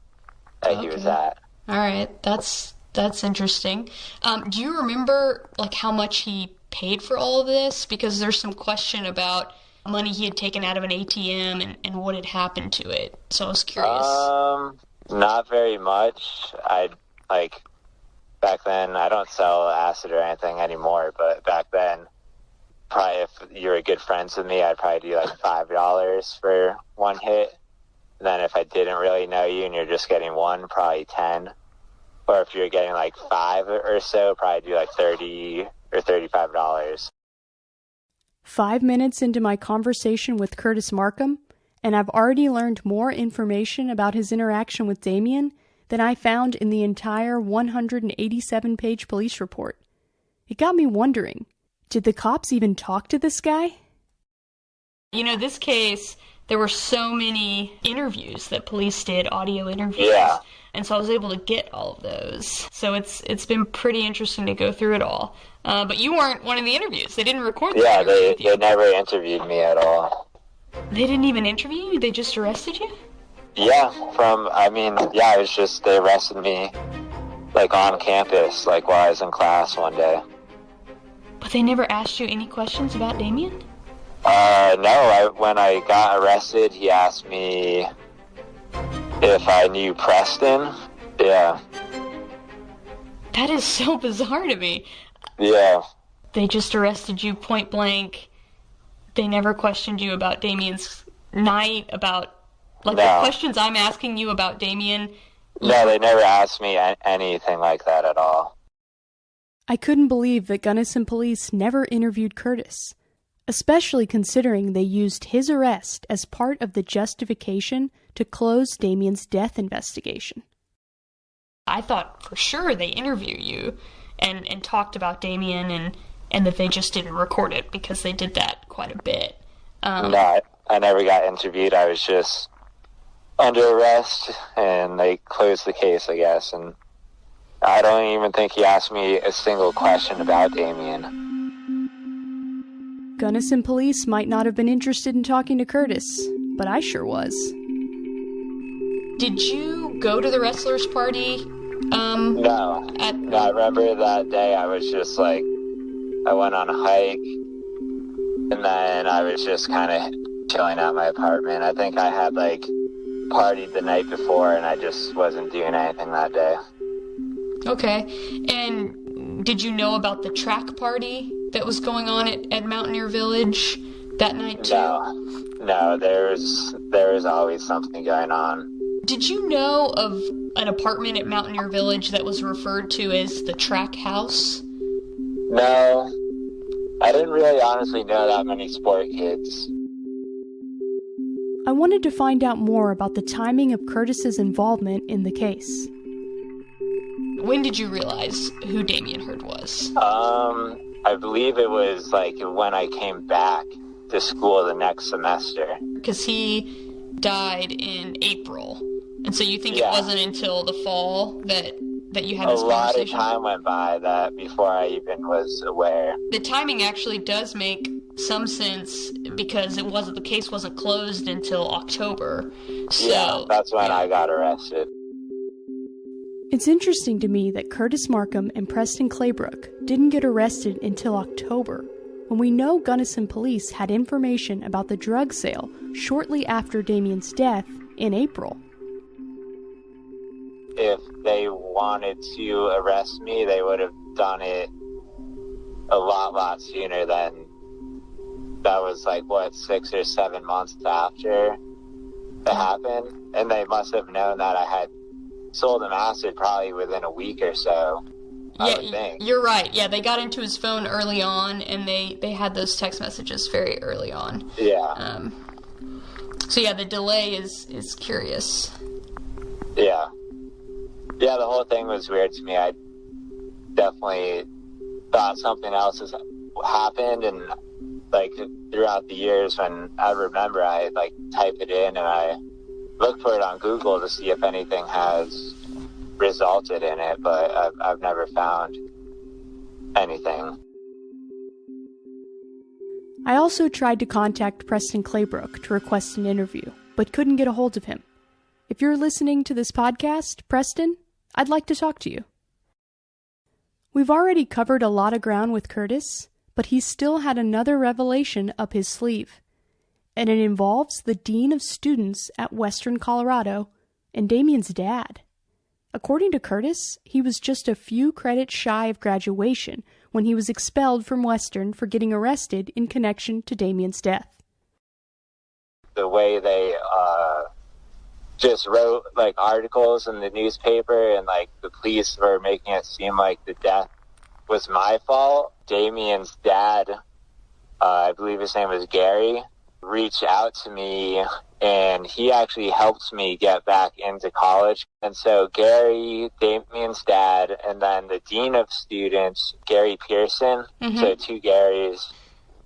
that he was at. All right, that's interesting. Do you remember, like, how much he paid for all of this? Because there's some question about money he had taken out of an ATM and what had happened to it. So I was curious. Not very much. Back then, I don't sell acid or anything anymore, but back then, probably if you were good friends with me, I'd probably do like $5 for one hit. And then if I didn't really know you and you're just getting one, probably 10. Or if you're getting like 5 or so, probably do like $30 or $35. 5 minutes into my conversation with Curtis Markham, and I've already learned more information about his interaction with Dammion than I found in the entire 187-page police report. It got me wondering, did the cops even talk to this guy? You know, this case, there were so many interviews that police did, audio interviews. Yeah. And so I was able to get all of those. So it's been pretty interesting to go through it all. But you weren't one of the interviews. They didn't record the interview with you. They never interviewed me at all. They didn't even interview you? They just arrested you? Yeah, it was just, they arrested me, like on campus, like while I was in class one day. But they never asked you any questions about Dammion? No, when I got arrested, he asked me if I knew Preston. Yeah. That is so bizarre to me. Yeah. They just arrested you point blank. They never questioned you about Dammion's night, about, like, No. the questions I'm asking you about Dammion. No, they never asked me anything like that at all. I couldn't believe that Gunnison police never interviewed Curtis, especially considering they used his arrest as part of the justification to close Dammion's death investigation. I thought for sure they interviewed you and talked about Dammion and that they just didn't record it because they did that quite a bit. No, I never got interviewed. I was just under arrest, and they closed the case, I guess. And I don't even think he asked me a single question about Dammion. Gunnison police might not have been interested in talking to Curtis, but I sure was. Did you go to the wrestlers' party? No. No, I remember that day I was just like, I went on a hike, and then I was just kind of chilling at my apartment. I think I had like partied the night before, and I just wasn't doing anything that day. Okay. And did you know about the track party that was going on at Mountaineer Village that night too? No, there was always something going on. Did you know of an apartment at Mountaineer Village that was referred to as the track house? No, I didn't really honestly know that many sport kids. I wanted to find out more about the timing of Curtis's involvement in the case. When did you realize who Dammion Hurd was? I believe it was like when I came back to school the next semester. Because he died in April. And so you think it wasn't until the fall that you had this conversation? A lot of time went by that before I even was aware. The timing actually does make some sense because the case wasn't closed until October. So, yeah, that's when I got arrested. It's interesting to me that Curtis Markham and Preston Claybrook didn't get arrested until October, when we know Gunnison police had information about the drug sale shortly after Dammion's death in April. If they wanted to arrest me, they would have done it a lot sooner than that was 6 or 7 months after it happened. And they must have known that I had sold him acid probably within a week or so. I would think. You're right. Yeah, they got into his phone early on, and they had those text messages very early on. Yeah. So yeah, the delay is curious. Yeah. Yeah, the whole thing was weird to me. I definitely thought something else has happened, and throughout the years when I remember, I type it in and I look for it on Google to see if anything has resulted in it, but I've never found anything. I also tried to contact Preston Claybrook to request an interview, but couldn't get a hold of him. If you're listening to this podcast, Preston, I'd like to talk to you. We've already covered a lot of ground with Curtis, but he still had another revelation up his sleeve, and it involves the dean of students at Western Colorado and Dammion's dad. According to Curtis, he was just a few credits shy of graduation when he was expelled from Western for getting arrested in connection to Dammion's death. The way they just wrote articles in the newspaper, and the police were making it seem like the death was my fault. Dammion's dad, I believe his name was Gary, reached out to me, and he actually helped me get back into college. And so Gary, Dammion's dad, and then the dean of students, Gary Pearson, so two Garys,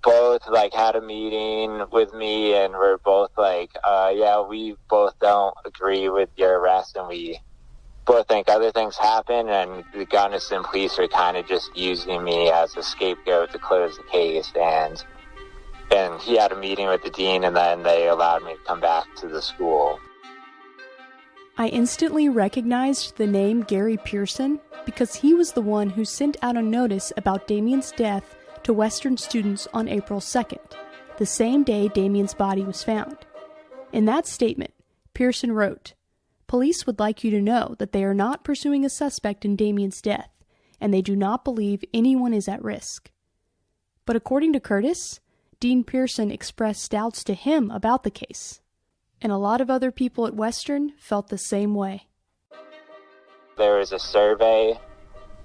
both had a meeting with me, and we're both we both don't agree with your arrest, and we both think other things happen, and the Gunnison police are kind of just using me as a scapegoat to close the case. And he had a meeting with the dean, and then they allowed me to come back to the school. I instantly recognized the name Gary Pearson because he was the one who sent out a notice about Dammion's death to Western students on April 2nd, the same day Dammion's body was found. In that statement, Pearson wrote, "Police would like you to know that they are not pursuing a suspect in Dammion's death, and they do not believe anyone is at risk." But according to Curtis, Dean Pearson expressed doubts to him about the case. And a lot of other people at Western felt the same way. There was a survey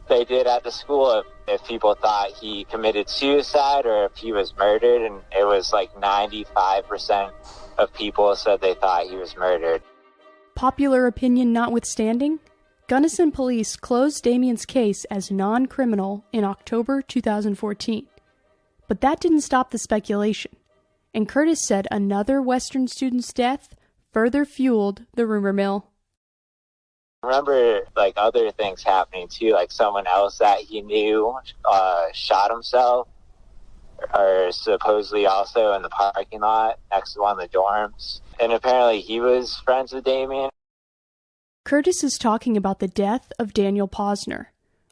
they did at the school if people thought he committed suicide or if he was murdered, and it was like 95% of people said they thought he was murdered. Popular opinion notwithstanding, Gunnison police closed Dammion's case as non-criminal in October 2014. But that didn't stop the speculation, and Curtis said another Western student's death further fueled the rumor mill. I remember like other things happening too, like someone else that he knew shot himself, or supposedly also in the parking lot next to one of the dorms. And apparently he was friends with Dammion. Curtis is talking about the death of Daniel Posner,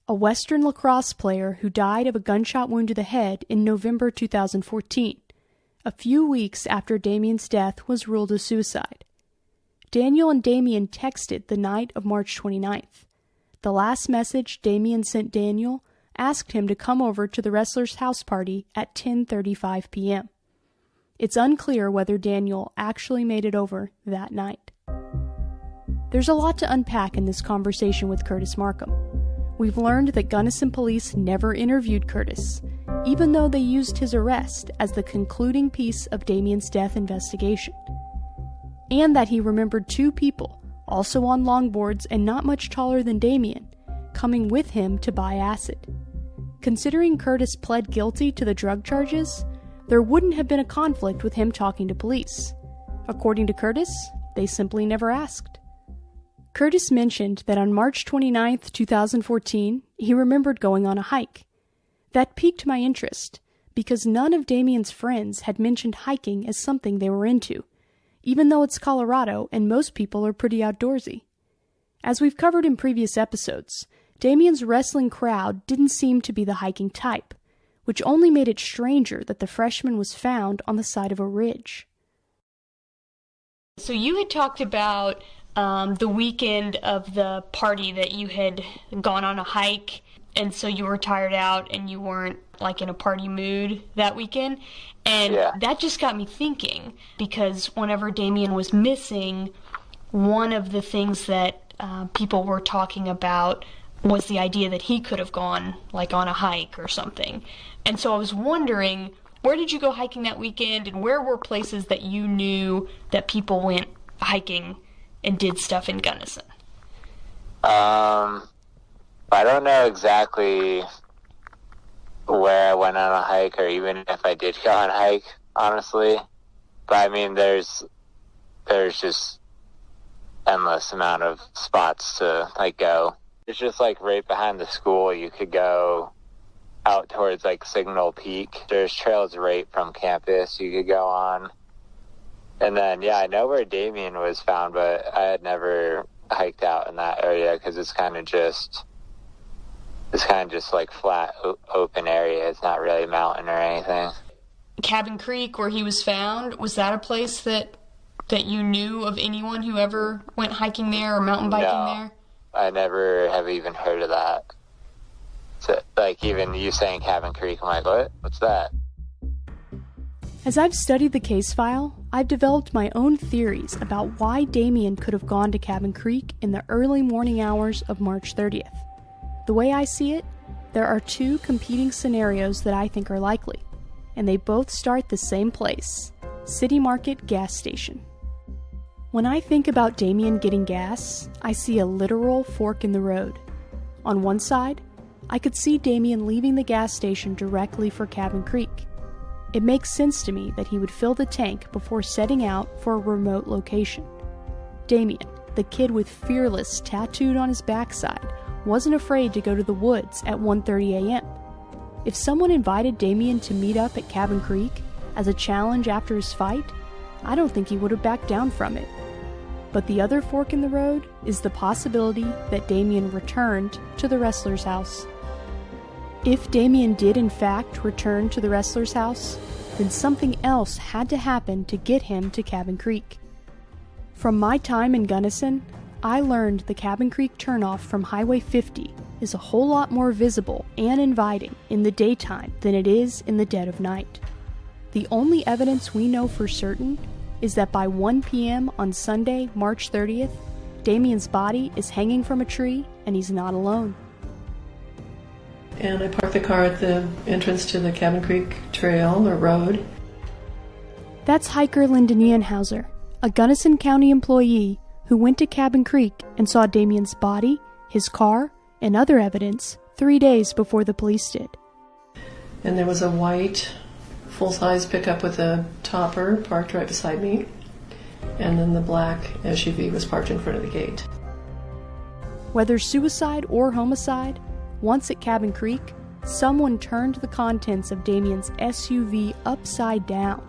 a Western lacrosse player who died of a gunshot wound to the head in November 2014, a few weeks after Dammion's death was ruled a suicide. Daniel and Dammion texted the night of March 29th. The last message Dammion sent Daniel asked him to come over to the wrestler's house party at 10:35 p.m. It's unclear whether Daniel actually made it over that night. There's a lot to unpack in this conversation with Curtis Markham. We've learned that Gunnison police never interviewed Curtis, even though they used his arrest as the concluding piece of Dammion's death investigation. And that he remembered two people, also on longboards and not much taller than Dammion, coming with him to buy acid. Considering Curtis pled guilty to the drug charges, there wouldn't have been a conflict with him talking to police. According to Curtis, they simply never asked. Curtis mentioned that on March 29, 2014, he remembered going on a hike. That piqued my interest, because none of Dammion's friends had mentioned hiking as something they were into, even though it's Colorado and most people are pretty outdoorsy. As we've covered in previous episodes, Dammion's wrestling crowd didn't seem to be the hiking type, which only made it stranger that the freshman was found on the side of a ridge. So you had talked about the weekend of the party that you had gone on a hike, and so you were tired out and you weren't like in a party mood that weekend. And that just got me thinking, because whenever Dammion was missing, one of the things that people were talking about was the idea that he could have gone like on a hike or something. And so I was wondering, where did you go hiking that weekend, and where were places that you knew that people went hiking and did stuff in Gunnison? I don't know exactly where I went on a hike, or even if I did go on a hike, honestly. But I mean, there's just endless amount of spots to like go. It's just like right behind the school, you could go out towards like Signal Peak. There's trails right from campus you could go on. And then, I know where Dammion was found, but I had never hiked out in that area because it's kind of just like flat, open area. It's not really a mountain or anything. Cabin Creek, where he was found, was that a place that you knew of anyone who ever went hiking there or mountain biking there? I never have even heard of that. So, like, even you saying Cabin Creek, I'm like, what? What's that? As I've studied the case file, I've developed my own theories about why Dammion could have gone to Cabin Creek in the early morning hours of March 30th. The way I see it, there are two competing scenarios that I think are likely, and they both start the same place, City Market gas station. When I think about Dammion getting gas, I see a literal fork in the road. On one side, I could see Dammion leaving the gas station directly for Cabin Creek. It makes sense to me that he would fill the tank before setting out for a remote location. Dammion, the kid with Fearless tattooed on his backside, wasn't afraid to go to the woods at 1:30 a.m. If someone invited Dammion to meet up at Cabin Creek as a challenge after his fight, I don't think he would have backed down from it. But the other fork in the road is the possibility that Dammion returned to the wrestler's house. If Dammion did in fact return to the wrestler's house, then something else had to happen to get him to Cabin Creek. From my time in Gunnison, I learned the Cabin Creek turnoff from Highway 50 is a whole lot more visible and inviting in the daytime than it is in the dead of night. The only evidence we know for certain is that by 1 p.m. on Sunday, March 30th, Dammion's body is hanging from a tree and he's not alone. And I parked the car at the entrance to the Cabin Creek Trail or road. That's hiker Linda Nienhauser, a Gunnison County employee who went to Cabin Creek and saw Dammion's body, his car, and other evidence 3 days before the police did. And there was a white full-size pickup with a topper parked right beside me. And then the black SUV was parked in front of the gate. Whether suicide or homicide, once at Cabin Creek, someone turned the contents of Dammion's SUV upside down,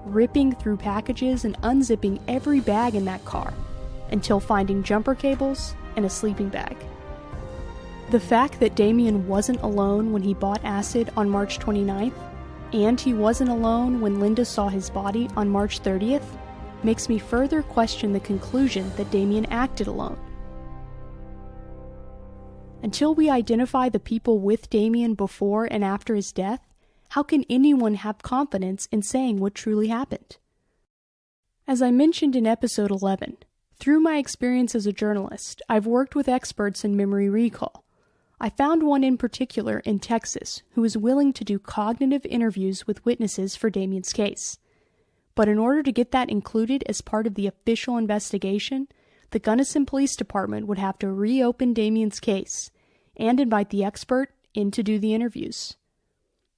ripping through packages and unzipping every bag in that car, until finding jumper cables and a sleeping bag. The fact that Dammion wasn't alone when he bought acid on March 29th, and he wasn't alone when Linda saw his body on March 30th, makes me further question the conclusion that Dammion acted alone. Until we identify the people with Dammion before and after his death, how can anyone have confidence in saying what truly happened? As I mentioned in episode 11, through my experience as a journalist, I've worked with experts in memory recall. I found one in particular in Texas who was willing to do cognitive interviews with witnesses for Dammion's case. But in order to get that included as part of the official investigation, the Gunnison Police Department would have to reopen Dammion's case and invite the expert in to do the interviews.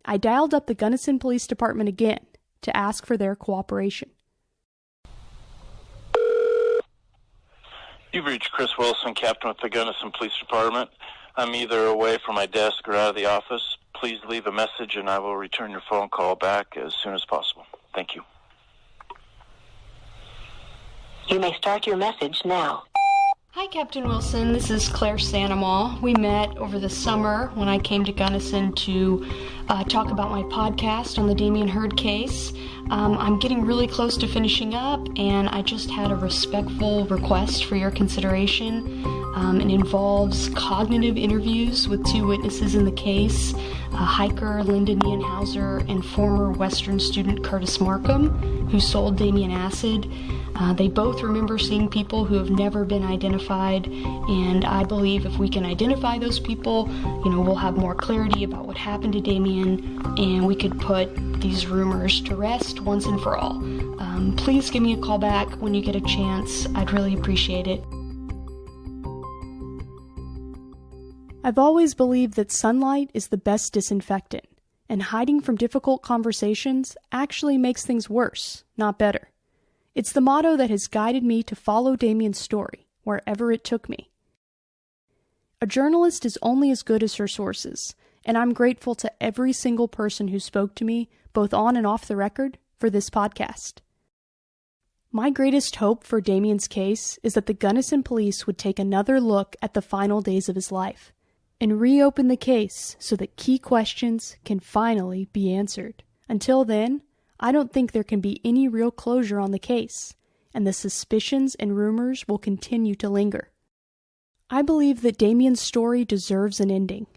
I dialed up the Gunnison Police Department again to ask for their cooperation. You've reached Chris Wilson, Captain with the Gunnison Police Department. I'm either away from my desk or out of the office. Please leave a message and I will return your phone call back as soon as possible. Thank you. You may start your message now. Hi, Captain Wilson. This is Claire Sanamaw. We met over the summer when I came to Gunnison to talk about my podcast on the Dammion Hurd case. I'm getting really close to finishing up, and I just had a respectful request for your consideration. It involves cognitive interviews with two witnesses in the case, hiker Linda Nienhauser and former Western student Curtis Markham, who sold Dammion acid. They both remember seeing people who have never been identified, and I believe if we can identify those people, we'll have more clarity about what happened to Dammion, and we could put these rumors to rest once and for all. Please give me a call back when you get a chance. I'd really appreciate it. I've always believed that sunlight is the best disinfectant, and hiding from difficult conversations actually makes things worse, not better. It's the motto that has guided me to follow Dammion's story, wherever it took me. A journalist is only as good as her sources, and I'm grateful to every single person who spoke to me, both on and off the record, for this podcast. My greatest hope for Dammion's case is that the Gunnison police would take another look at the final days of his life, and reopen the case so that key questions can finally be answered. Until then, I don't think there can be any real closure on the case, and the suspicions and rumors will continue to linger. I believe that Dammion's story deserves an ending,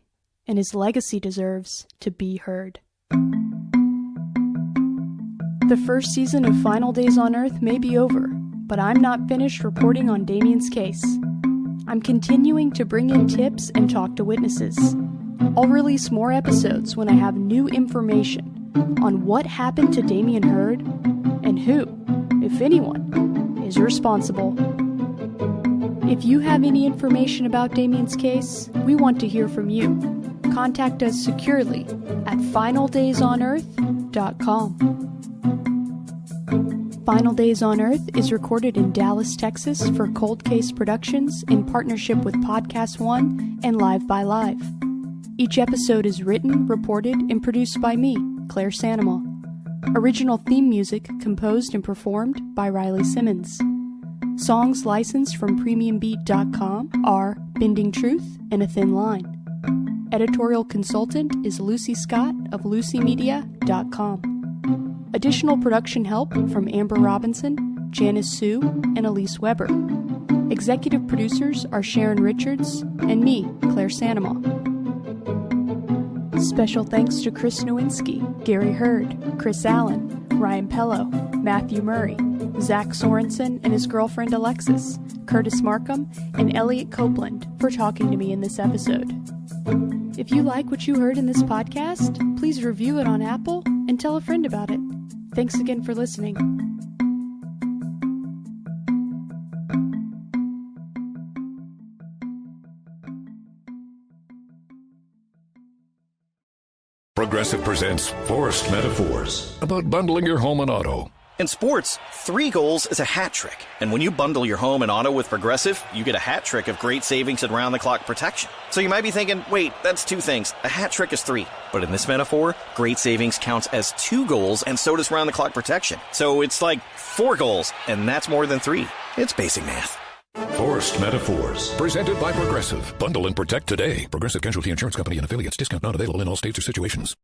and his legacy deserves to be heard. The first season of Final Days on Earth may be over, but I'm not finished reporting on Dammion's case. I'm continuing to bring in tips and talk to witnesses. I'll release more episodes when I have new information on what happened to Dammion Hurd and who, if anyone, is responsible. If you have any information about Dammion's case, we want to hear from you. Contact us securely at finaldaysonearth.com. Final Days on Earth is recorded in Dallas, Texas for Cold Case Productions in partnership with Podcast One and Live by Live. Each episode is written, reported, and produced by me, Claire Sanamaw. Original theme music composed and performed by Riley Simmons. Songs licensed from PremiumBeat.com are Bending Truth and A Thin Line. Editorial consultant is Lucy Scott of LucyMedia.com. Additional production help from Amber Robinson, Janice Sue, and Elise Weber. Executive producers are Sharon Richards and me, Claire Sanema. Special thanks to Chris Nowinski, Gary Hurd, Chris Allen, Ryan Pello, Matthew Murray, Zach Sorensen and his girlfriend Alexis, Curtis Markham, and Elliot Copeland for talking to me in this episode. If you like what you heard in this podcast, please review it on Apple and tell a friend about it. Thanks again for listening. Progressive presents Forced Metaphors about bundling your home and auto. In sports, 3 goals is a hat trick. And when you bundle your home and auto with Progressive, you get a hat trick of great savings and round-the-clock protection. So you might be thinking, wait, that's 2 things. A hat trick is 3. But in this metaphor, great savings counts as 2 goals, and so does round-the-clock protection. So it's like 4 goals, and that's more than 3. It's basic math. Forced Metaphors, presented by Progressive. Bundle and protect today. Progressive Casualty Insurance Company and affiliates. Discount not available in all states or situations.